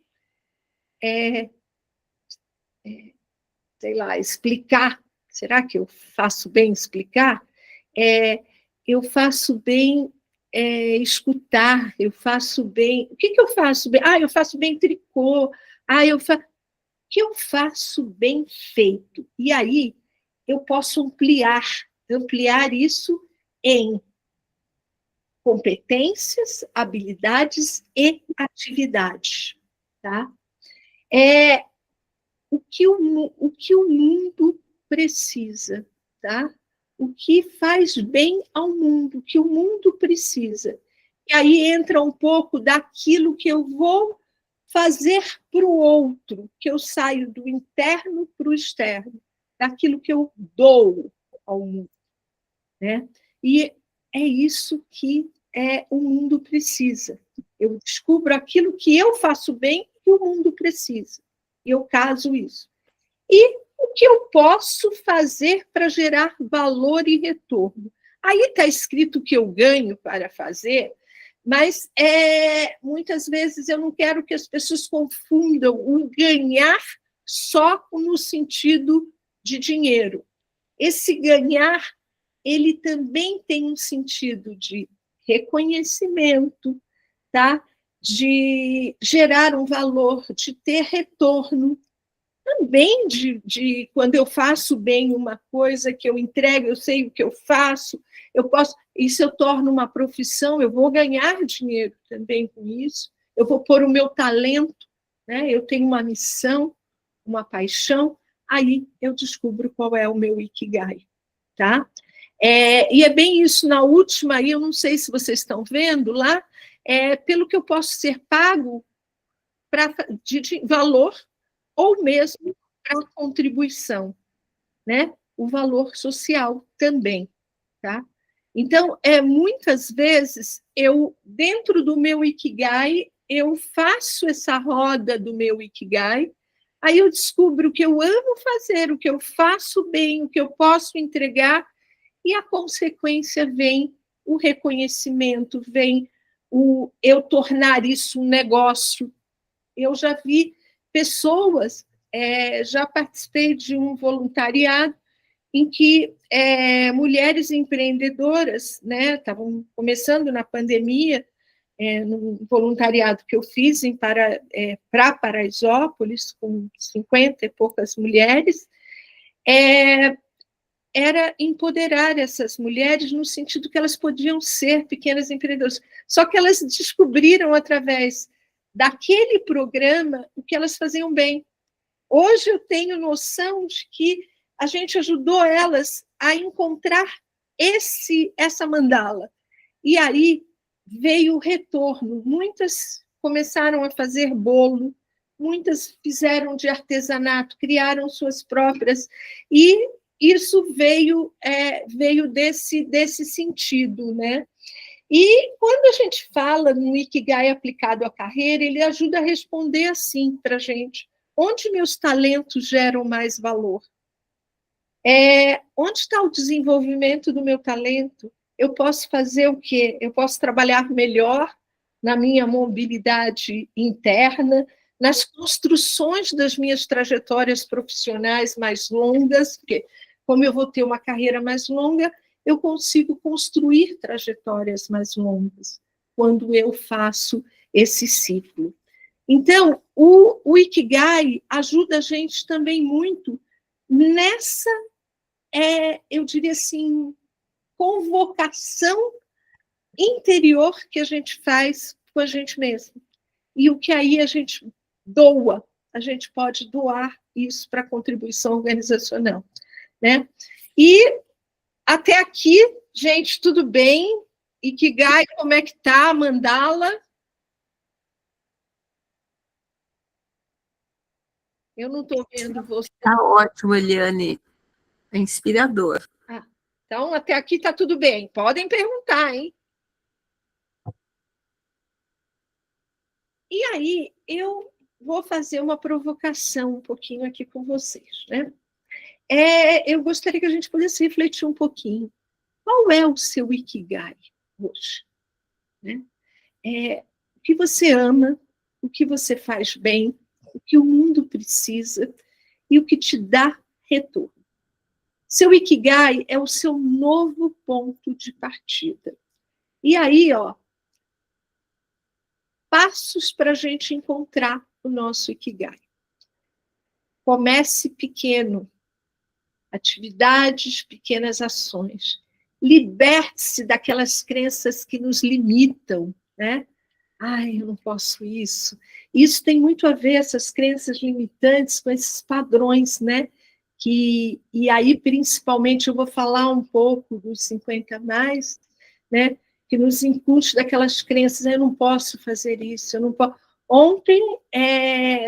sei lá, explicar. Será que eu faço bem explicar? Eu faço bem escutar, eu faço bem... O que eu faço bem? Eu faço bem tricô, que eu faço bem feito. E aí eu posso ampliar isso em competências, habilidades e atividades. Tá? O que o mundo precisa, tá? O que faz bem ao mundo, o que o mundo precisa. E aí entra um pouco daquilo que eu vou fazer para o outro, que eu saio do interno para o externo, daquilo que eu dou ao mundo, né? E é isso que o mundo precisa. Eu descubro aquilo que eu faço bem e o mundo precisa. E eu caso isso. E o que eu posso fazer para gerar valor e retorno? Aí está escrito o que eu ganho para fazer, mas muitas vezes eu não quero que as pessoas confundam o ganhar só no sentido de dinheiro. Esse ganhar, ele também tem um sentido de reconhecimento, tá? De gerar um valor, de ter retorno. Também de quando eu faço bem uma coisa que eu entrego, eu sei o que eu faço, eu posso, isso eu torno uma profissão, eu vou ganhar dinheiro também com isso, eu vou pôr o meu talento, né? Eu tenho uma missão, uma paixão, aí eu descubro qual é o meu Ikigai, tá? E é bem isso, na última aí, eu não sei se vocês estão vendo lá, pelo que eu posso ser pago de valor, ou mesmo para contribuição, né? O valor social também, tá? Então, muitas vezes, dentro do meu Ikigai, eu faço essa roda do meu Ikigai, aí eu descubro o que eu amo fazer, o que eu faço bem, o que eu posso entregar, e a consequência vem o reconhecimento, vem eu tornar isso um negócio. Eu já vi pessoas, já participei de um voluntariado em que mulheres empreendedoras, né, estavam começando na pandemia, num voluntariado que eu fiz para Paraisópolis, com 50 e poucas mulheres, era empoderar essas mulheres no sentido que elas podiam ser pequenas empreendedoras. Só que elas descobriram, através daquele programa, o que elas faziam bem. Hoje eu tenho noção de que a gente ajudou elas a encontrar essa mandala. E aí veio o retorno. Muitas começaram a fazer bolo, muitas fizeram de artesanato, criaram suas próprias, e isso veio desse sentido, né? E quando a gente fala no Ikigai aplicado à carreira, ele ajuda a responder assim para a gente: onde meus talentos geram mais valor? Onde está o desenvolvimento do meu talento? Eu posso fazer o quê? Eu posso trabalhar melhor na minha mobilidade interna, nas construções das minhas trajetórias profissionais mais longas, porque como eu vou ter uma carreira mais longa, eu consigo construir trajetórias mais longas quando eu faço esse ciclo. Então, o Ikigai ajuda a gente também muito nessa, eu diria assim, convocação interior que a gente faz com a gente mesmo. E o que aí a gente doa, a gente pode doar isso para contribuição organizacional, né? E até aqui, gente, tudo bem? Ikigai, como é que tá? Mandala? Eu não estou vendo você. Está ótimo, Eliane. É inspirador. Então, até aqui está tudo bem. Podem perguntar, hein? E aí, eu vou fazer uma provocação um pouquinho aqui com vocês, né? Eu gostaria que a gente pudesse refletir um pouquinho. Qual é o seu Ikigai hoje? Né? O que você ama, o que você faz bem, o que o mundo precisa e o que te dá retorno. Seu Ikigai é o seu novo ponto de partida. E aí, passos para a gente encontrar o nosso Ikigai. Comece pequeno, atividades, pequenas ações. Liberte-se daquelas crenças que nos limitam, né? Ai, eu não posso isso. Isso tem muito a ver, essas crenças limitantes, com esses padrões, né? E aí, principalmente, eu vou falar um pouco dos 50 mais, né? Que nos incute daquelas crenças: eu não posso fazer isso, eu não posso. Ontem,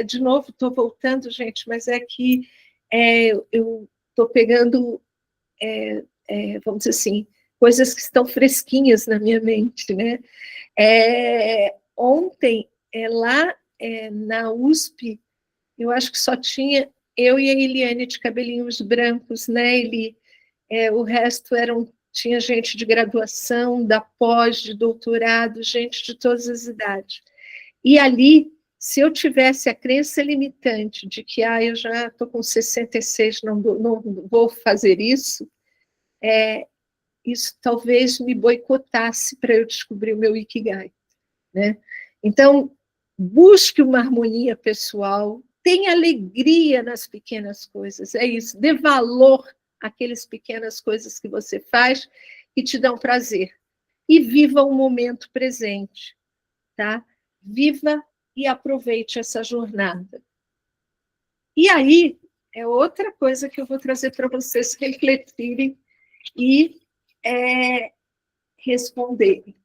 de novo, estou voltando, gente, mas é que eu estou pegando, vamos dizer assim, coisas que estão fresquinhas na minha mente, né? Ontem, lá na USP, eu acho que só tinha eu e a Eliane de cabelinhos brancos, né, Eli? O resto tinha gente de graduação, da pós, de doutorado, gente de todas as idades. E ali, se eu tivesse a crença limitante de que eu já estou com 66, não vou fazer isso, isso talvez me boicotasse para eu descobrir o meu Ikigai, né? Então, busque uma harmonia pessoal, tenha alegria nas pequenas coisas, é isso, dê valor àquelas pequenas coisas que você faz que te dão prazer. E viva o momento presente, tá? Viva e aproveite essa jornada. E aí, é outra coisa que eu vou trazer para vocês refletirem e responderem.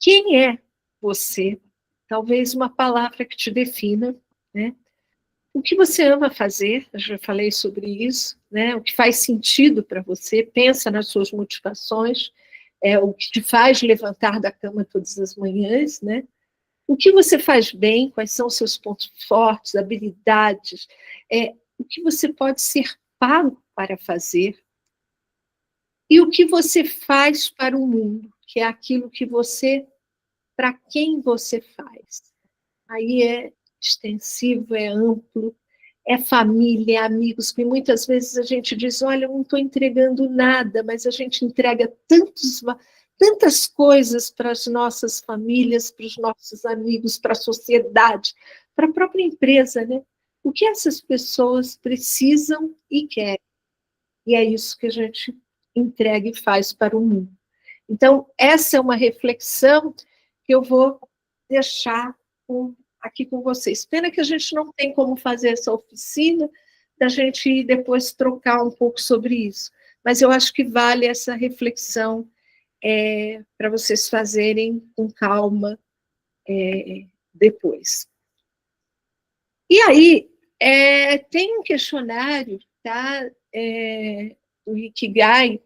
Quem é você? Talvez uma palavra que te defina, né? O que você ama fazer? Eu já falei sobre isso, né? O que faz sentido para você? Pensa nas suas motivações, o que te faz levantar da cama todas as manhãs, né? O que você faz bem? Quais são os seus pontos fortes, habilidades? O que você pode ser pago para fazer? E o que você faz para o mundo, que é aquilo que você, para quem você faz. Aí é extensivo, é amplo, é família, é amigos, que muitas vezes a gente diz, olha, eu não estou entregando nada, mas a gente entrega tantas coisas para as nossas famílias, para os nossos amigos, para a sociedade, para a própria empresa, né? O que essas pessoas precisam e querem. E é isso que a gente entrega e faz para o mundo. Então, essa é uma reflexão que eu vou deixar aqui com vocês. Pena que a gente não tem como fazer essa oficina, da gente ir depois trocar um pouco sobre isso. Mas eu acho que vale essa reflexão para vocês fazerem com calma depois. E aí, tem um questionário, tá? Do Ikigai.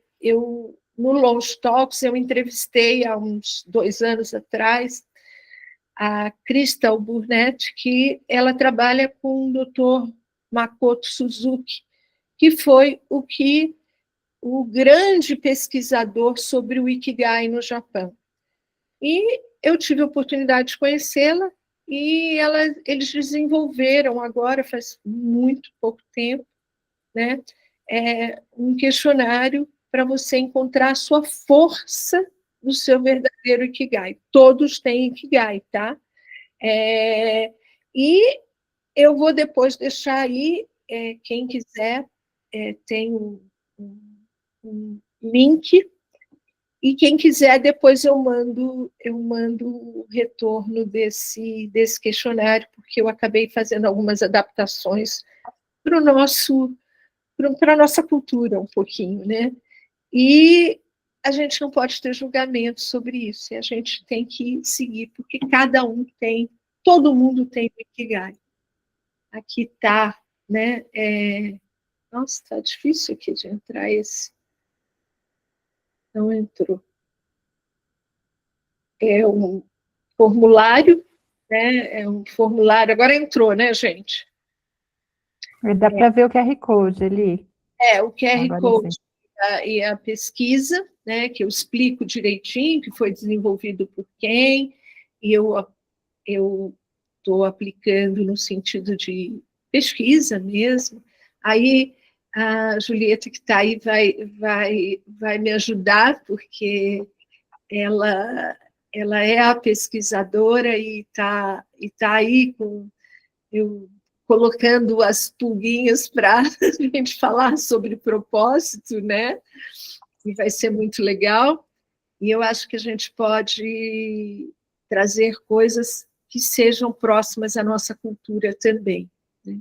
No Launch Talks, eu entrevistei há uns 2 anos atrás a Crystal Burnett, que ela trabalha com o Dr. Makoto Suzuki, que foi o grande pesquisador sobre o Ikigai no Japão. E eu tive a oportunidade de conhecê-la, e eles desenvolveram agora, faz muito pouco tempo, né, um questionário para você encontrar a sua força do seu verdadeiro Ikigai. Todos têm Ikigai, tá? E eu vou depois deixar aí, quem quiser, tem um link, e quem quiser, depois eu mando o retorno desse questionário, porque eu acabei fazendo algumas adaptações para a nossa cultura um pouquinho, né? E a gente não pode ter julgamento sobre isso, e a gente tem que seguir, porque todo mundo tem o Ikigai. Aqui está, né? Nossa, está difícil aqui de entrar esse. Não entrou. É um formulário, né? É um formulário. Agora entrou, né, gente? Dá para ver o QR Code ali. O QR Agora Code sim. e a pesquisa, né, que eu explico direitinho, que foi desenvolvido por quem, e eu estou aplicando no sentido de pesquisa mesmo. Aí a Julieta, que está aí, vai me ajudar, porque ela é a pesquisadora e está aí colocando as pulguinhas para a gente falar sobre propósito, né? E vai ser muito legal. E eu acho que a gente pode trazer coisas que sejam próximas à nossa cultura também, né?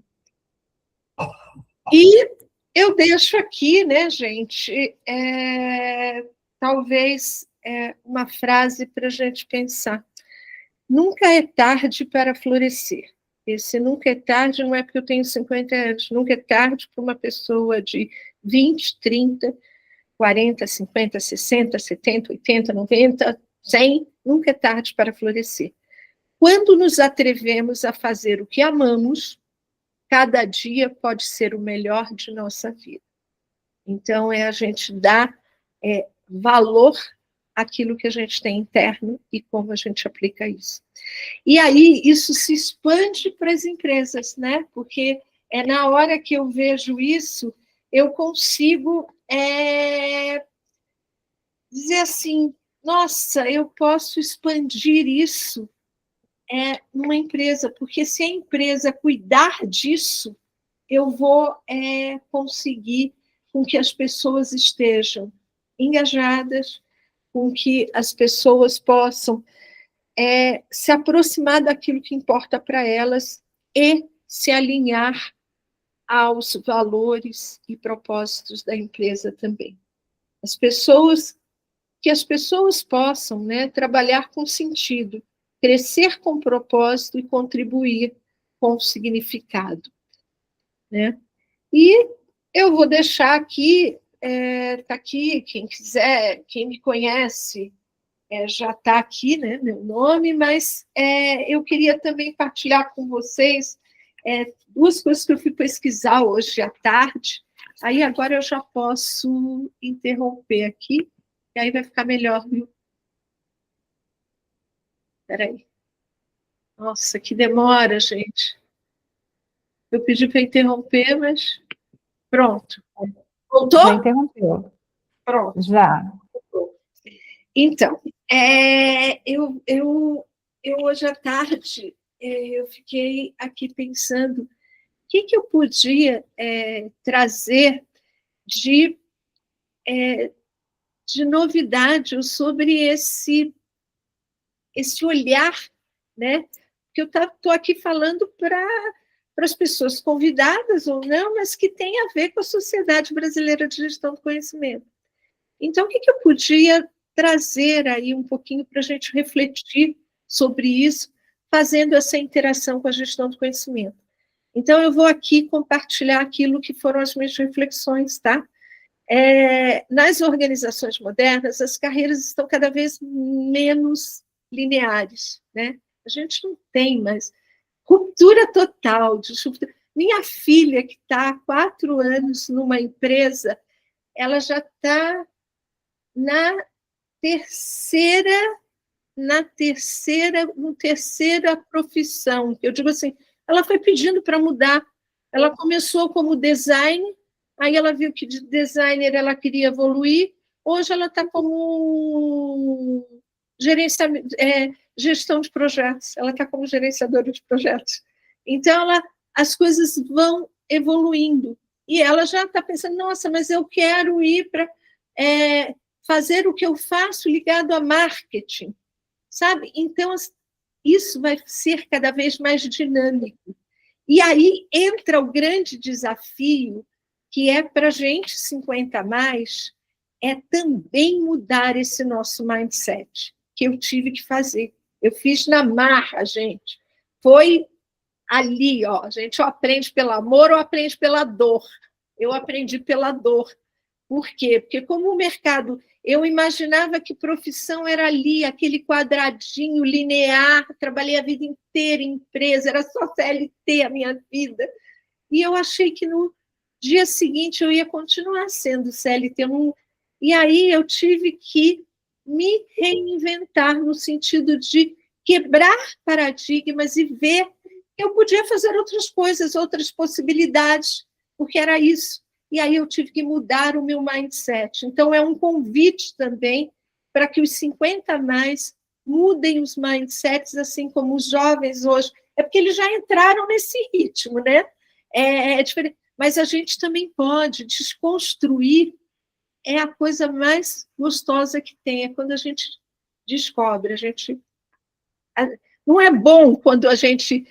E eu deixo aqui, né, gente, talvez uma frase para a gente pensar. Nunca é tarde para florescer. Esse nunca é tarde não é porque eu tenho 50 anos, nunca é tarde para uma pessoa de 20, 30, 40, 50, 60, 70, 80, 90, 100, nunca é tarde para florescer. Quando nos atrevemos a fazer o que amamos, cada dia pode ser o melhor de nossa vida. Então, é a gente dar valor àquilo que a gente tem interno e como a gente aplica isso. E aí, isso se expande para as empresas, né? Porque é na hora que eu vejo isso, eu consigo dizer assim, nossa, eu posso expandir isso numa empresa, porque se a empresa cuidar disso, eu vou conseguir com que as pessoas estejam engajadas, com que as pessoas possam se aproximar daquilo que importa para elas e se alinhar aos valores e propósitos da empresa também. Que as pessoas possam, né, trabalhar com sentido, crescer com propósito e contribuir com significado, né? E eu vou deixar aqui, tá aqui, quem quiser, quem me conhece, já está aqui, né, meu nome, mas eu queria também partilhar com vocês duas coisas que eu fui pesquisar hoje à tarde. Aí agora eu já posso interromper aqui, e aí vai ficar melhor, viu? Espera aí. Nossa, que demora, gente. Eu pedi para interromper, mas pronto. Voltou? Já interrompeu. Pronto. Já. Então, eu hoje à tarde eu fiquei aqui pensando o que eu podia trazer de novidade sobre esse olhar, né? Que eu estou aqui falando para as pessoas convidadas ou não, mas que tem a ver com a Sociedade Brasileira de Gestão do Conhecimento. Então, o que eu podia trazer aí um pouquinho para a gente refletir sobre isso, fazendo essa interação com a gestão do conhecimento? Então, eu vou aqui compartilhar aquilo que foram as minhas reflexões, tá? Nas organizações modernas, as carreiras estão cada vez menos lineares, né? A gente não tem mais ruptura total. Minha filha, que está há 4 anos numa empresa, ela já está na terceira profissão. Eu digo assim, ela foi pedindo para mudar. Ela começou como design, aí ela viu que de designer ela queria evoluir. Hoje ela está como gestão de projetos. Ela está como gerenciadora de projetos. Então, as coisas vão evoluindo. E ela já está pensando, nossa, mas eu quero ir para fazer o que eu faço ligado a marketing, sabe? Então, isso vai ser cada vez mais dinâmico. E aí entra o grande desafio, que é para a gente 50 a mais, também mudar esse nosso mindset, que eu tive que fazer. Eu fiz na marra, gente. Foi ali, ó, a gente ou aprende pelo amor ou aprende pela dor. Eu aprendi pela dor. Por quê? Porque como o mercado, eu imaginava que profissão era ali, aquele quadradinho linear, trabalhei a vida inteira em empresa, era só CLT a minha vida. E eu achei que no dia seguinte eu ia continuar sendo CLT. E aí eu tive que me reinventar no sentido de quebrar paradigmas e ver que eu podia fazer outras coisas, outras possibilidades, porque era isso. E aí eu tive que mudar o meu mindset. Então, é um convite também para que os 50 a mais mudem os mindsets, assim como os jovens hoje. É porque eles já entraram nesse ritmo, né? É diferente. Mas a gente também pode desconstruir. É a coisa mais gostosa que tem, é quando a gente descobre. Não é bom quando a gente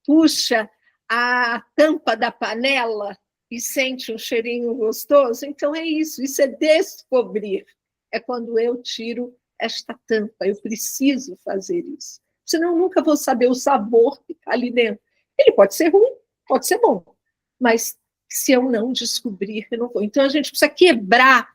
puxa a tampa da panela e sente um cheirinho gostoso? Então é isso é descobrir. É quando eu tiro esta tampa, eu preciso fazer isso. Senão eu nunca vou saber o sabor que está ali dentro. Ele pode ser ruim, pode ser bom, mas se eu não descobrir, eu não vou. Então a gente precisa quebrar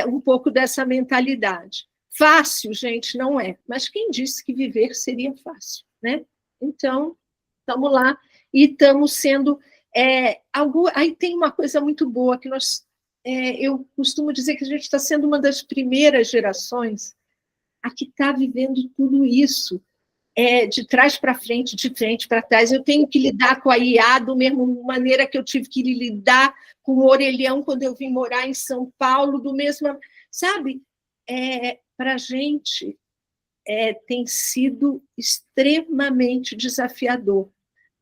um pouco dessa mentalidade. Fácil, gente, não é. Mas quem disse que viver seria fácil, né? Então, estamos lá. e estamos sendo... aí tem uma coisa muito boa, que eu costumo dizer que a gente está sendo uma das primeiras gerações a que está vivendo tudo isso, de trás para frente, de frente para trás. Eu tenho que lidar com a IA da mesma maneira que eu tive que lidar com o orelhão quando eu vim morar em São Paulo, do mesmo... Sabe? Para a gente tem sido extremamente desafiador,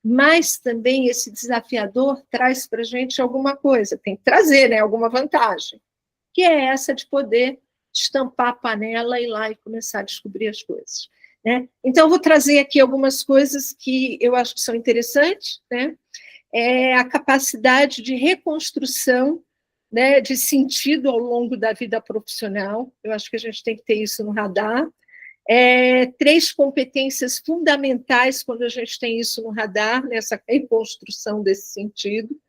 mas também esse desafiador traz para a gente alguma coisa, tem que trazer, né, alguma vantagem, que é essa de poder estampar a panela, ir lá e começar a descobrir as coisas. Né? Então, eu vou trazer aqui algumas coisas que eu acho que são interessantes, né? A capacidade de reconstrução, né, de sentido ao longo da vida profissional, eu acho que a gente tem que ter isso no radar. 3 competências fundamentais quando a gente tem isso no radar, nessa reconstrução desse sentido,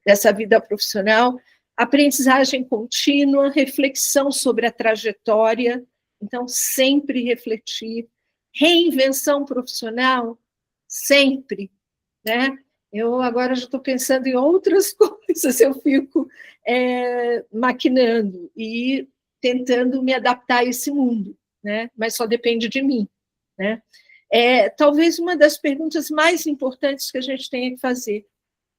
dessa vida profissional: aprendizagem contínua, reflexão sobre a trajetória, então sempre refletir, reinvenção profissional, sempre, né? Eu agora já estou pensando em outras coisas, eu fico maquinando e tentando me adaptar a esse mundo, né? Mas só depende de mim, né? Talvez uma das perguntas mais importantes que a gente tenha que fazer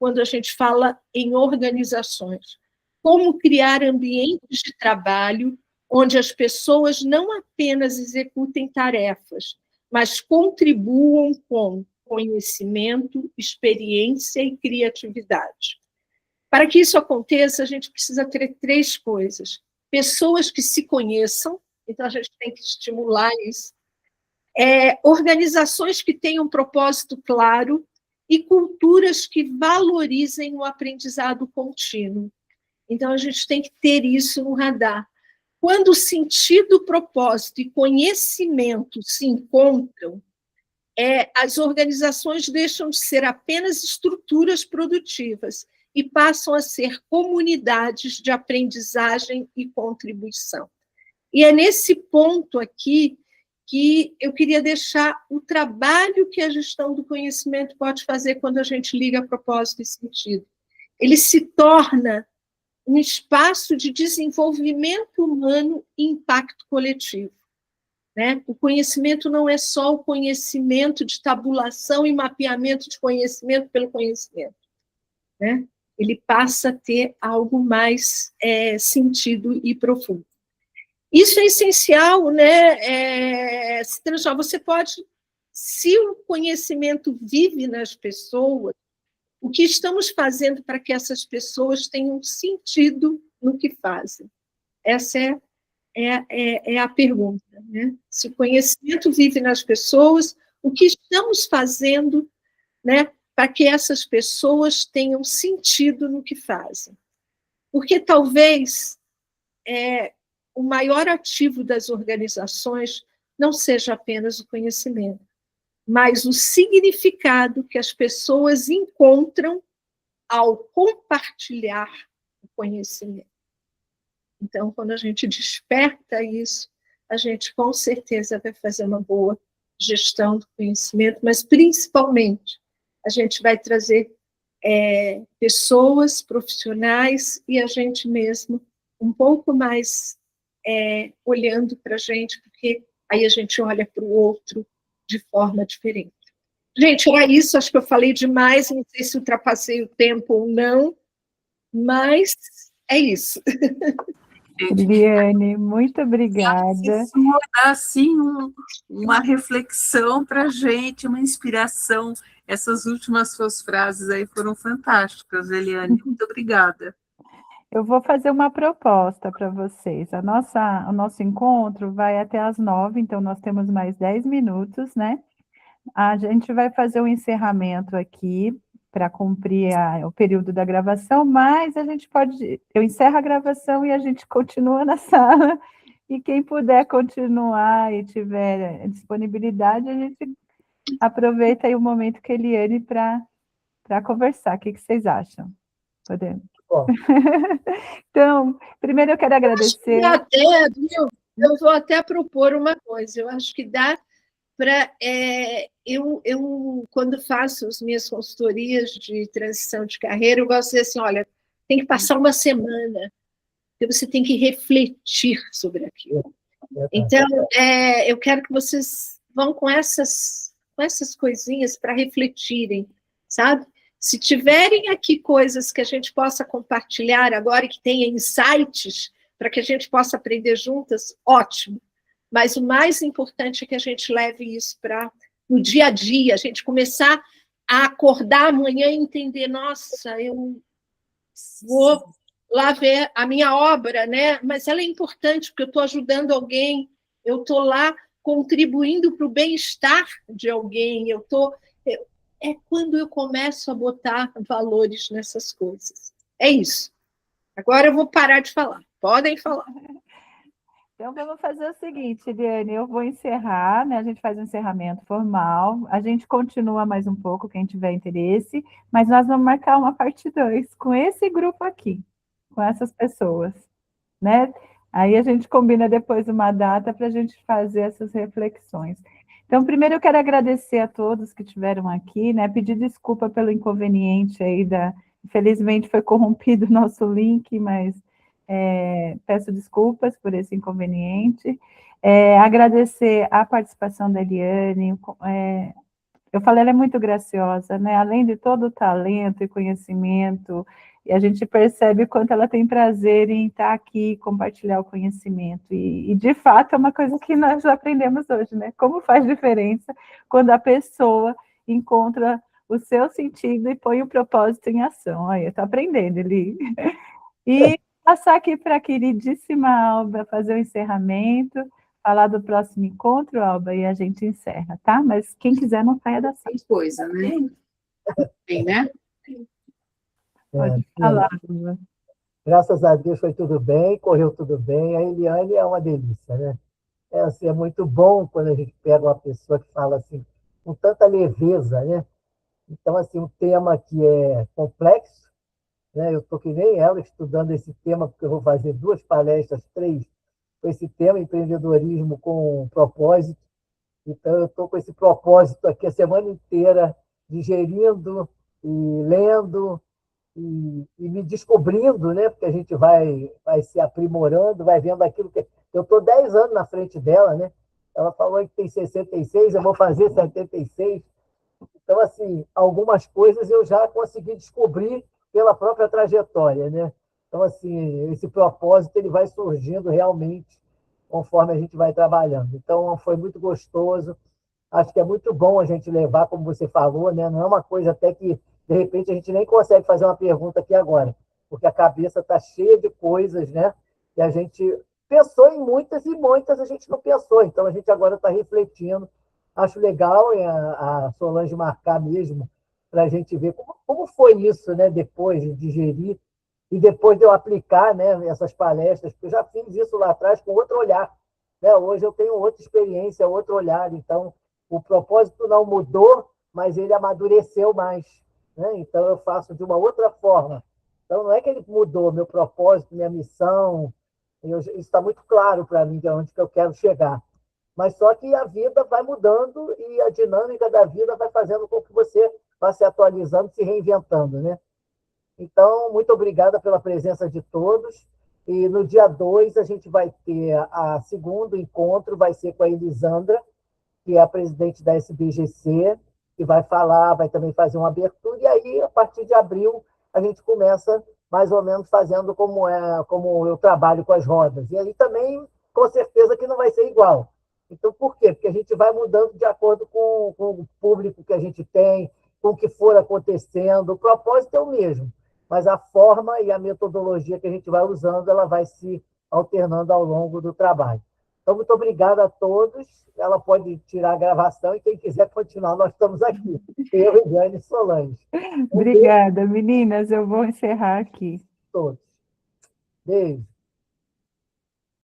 quando a gente fala em organizações: como criar ambientes de trabalho onde as pessoas não apenas executem tarefas, mas contribuam com conhecimento, experiência e criatividade. Para que isso aconteça, a gente precisa ter 3 coisas: pessoas que se conheçam, então a gente tem que estimular isso, organizações que tenham um propósito claro e culturas que valorizem o aprendizado contínuo. Então, a gente tem que ter isso no radar. Quando sentido, propósito e conhecimento se encontram, as organizações deixam de ser apenas estruturas produtivas e passam a ser comunidades de aprendizagem e contribuição. E é nesse ponto aqui que eu queria deixar o trabalho que a gestão do conhecimento pode fazer quando a gente liga propósito e sentido. Ele se torna um espaço de desenvolvimento humano e impacto coletivo. Né? O conhecimento não é só o conhecimento de tabulação e mapeamento de conhecimento pelo conhecimento. Né? Ele passa a ter algo mais sentido e profundo. Isso é essencial, né? Se transforma. Você pode, se o conhecimento vive nas pessoas, o que estamos fazendo para que essas pessoas tenham sentido no que fazem? Essa é a pergunta. Né? Se o conhecimento vive nas pessoas, o que estamos fazendo, né, para que essas pessoas tenham sentido no que fazem? Porque talvez o maior ativo das organizações não seja apenas o conhecimento, mas o significado que as pessoas encontram ao compartilhar o conhecimento. Então, quando a gente desperta isso, a gente com certeza vai fazer uma boa gestão do conhecimento, mas principalmente a gente vai trazer pessoas, profissionais e a gente mesmo um pouco mais olhando para a gente, porque aí a gente olha para o outro de forma diferente. Gente, era isso, acho que eu falei demais, não sei se ultrapassei o tempo ou não, mas é isso. Eliane, muito obrigada. Dá, assim, uma reflexão para a gente, uma inspiração. Essas últimas suas frases aí foram fantásticas, Eliane. Muito obrigada. Eu vou fazer uma proposta para vocês. O nosso encontro vai até às 9h, então nós temos mais 10 minutos, né? A gente vai fazer um encerramento aqui para cumprir o período da gravação, mas a gente eu encerro a gravação e a gente continua na sala, e quem puder continuar e tiver disponibilidade, a gente aproveita aí o momento que Eliane para conversar. O que vocês acham? Podemos? Então, primeiro eu quero agradecer. Eu vou até propor uma coisa, eu acho que dá para quando faço as minhas consultorias de transição de carreira, eu gosto de dizer assim, olha, tem que passar uma semana, porque você tem que refletir sobre aquilo. Então, eu quero que vocês vão com essas coisinhas para refletirem, sabe? Se tiverem aqui coisas que a gente possa compartilhar agora e que tenha insights para que a gente possa aprender juntas, ótimo. Mas o mais importante é que a gente leve isso para o dia a dia, a gente começar a acordar amanhã e entender, nossa, eu vou lá ver a minha obra, né? Mas ela é importante, porque eu estou ajudando alguém, eu estou lá contribuindo para o bem-estar de alguém, é quando eu começo a botar valores nessas coisas. É isso. Agora eu vou parar de falar. Podem falar. Então, vamos fazer o seguinte, Eliane, eu vou encerrar, né? A gente faz um encerramento formal, a gente continua mais um pouco, quem tiver interesse, mas nós vamos marcar uma parte 2 com esse grupo aqui, com essas pessoas, né? Aí a gente combina depois uma data para a gente fazer essas reflexões. Então, primeiro eu quero agradecer a todos que estiveram aqui, né? Pedir desculpa pelo inconveniente aí infelizmente foi corrompido o nosso link, mas peço desculpas por esse inconveniente. Agradecer a participação da Eliane. Eu falei, ela é muito graciosa, né? Além de todo o talento e conhecimento, e a gente percebe o quanto ela tem prazer em estar aqui, compartilhar o conhecimento. E de fato, é uma coisa que nós já aprendemos hoje, né? Como faz diferença quando a pessoa encontra o seu sentido e põe o propósito em ação. Olha, eu estou aprendendo, Eli. E passar aqui para a queridíssima Alba fazer o encerramento, falar do próximo encontro, Alba, e a gente encerra, tá? Mas quem quiser não saia da sala. Tem coisa, né? Tem, né? Pode falar, Alba. Graças a Deus foi tudo bem, correu tudo bem. A Eliane é uma delícia, né? Assim, é muito bom quando a gente pega uma pessoa que fala assim, com tanta leveza, né? Então, assim, um tema que é complexo, né? Eu estou que nem ela estudando esse tema, porque eu vou fazer 2 palestras, 3, com esse tema, empreendedorismo com propósito. Então, eu estou com esse propósito aqui a semana inteira, digerindo e lendo e me descobrindo, né? Porque a gente vai se aprimorando, vai vendo aquilo que... Eu estou 10 anos na frente dela, né? Ela falou que tem 66, eu vou fazer 76. Então, assim, algumas coisas eu já consegui descobrir pela própria trajetória, né? Então, assim, esse propósito ele vai surgindo realmente conforme a gente vai trabalhando. Então, foi muito gostoso. Acho que é muito bom a gente levar, como você falou, né? Não é uma coisa até que, de repente, a gente nem consegue fazer uma pergunta aqui agora, porque a cabeça está cheia de coisas, né? E a gente pensou em muitas e muitas a gente não pensou. Então, a gente agora está refletindo. Acho legal a Solange marcar mesmo, para a gente ver como foi isso, né? Depois de digerir e depois de eu aplicar, né, essas palestras, porque eu já fiz isso lá atrás com outro olhar, né? Hoje eu tenho outra experiência, outro olhar, então o propósito não mudou, mas ele amadureceu mais, né? Então eu faço de uma outra forma. Então não é que ele mudou meu propósito, minha missão, isso está muito claro para mim de onde que eu quero chegar. Mas só que a vida vai mudando e a dinâmica da vida vai fazendo com que você vá se atualizando, se reinventando, né? Então, muito obrigada pela presença de todos. E no dia 2 a gente vai ter a segundo encontro, vai ser com a Elisandra, que é a presidente da SBGC, que vai falar, vai também fazer uma abertura, e aí, a partir de abril, a gente começa mais ou menos fazendo como eu trabalho com as rodas. E aí também, com certeza, que não vai ser igual. Então, por quê? Porque a gente vai mudando de acordo com o público que a gente tem, com o que for acontecendo. O propósito é o mesmo, mas a forma e a metodologia que a gente vai usando, ela vai se alternando ao longo do trabalho. Então, muito obrigado a todos. Ela pode tirar a gravação e quem quiser continuar, nós estamos aqui. Eu e Jane Solange. Obrigada, meninas. Eu vou encerrar aqui. Todos. Beijo.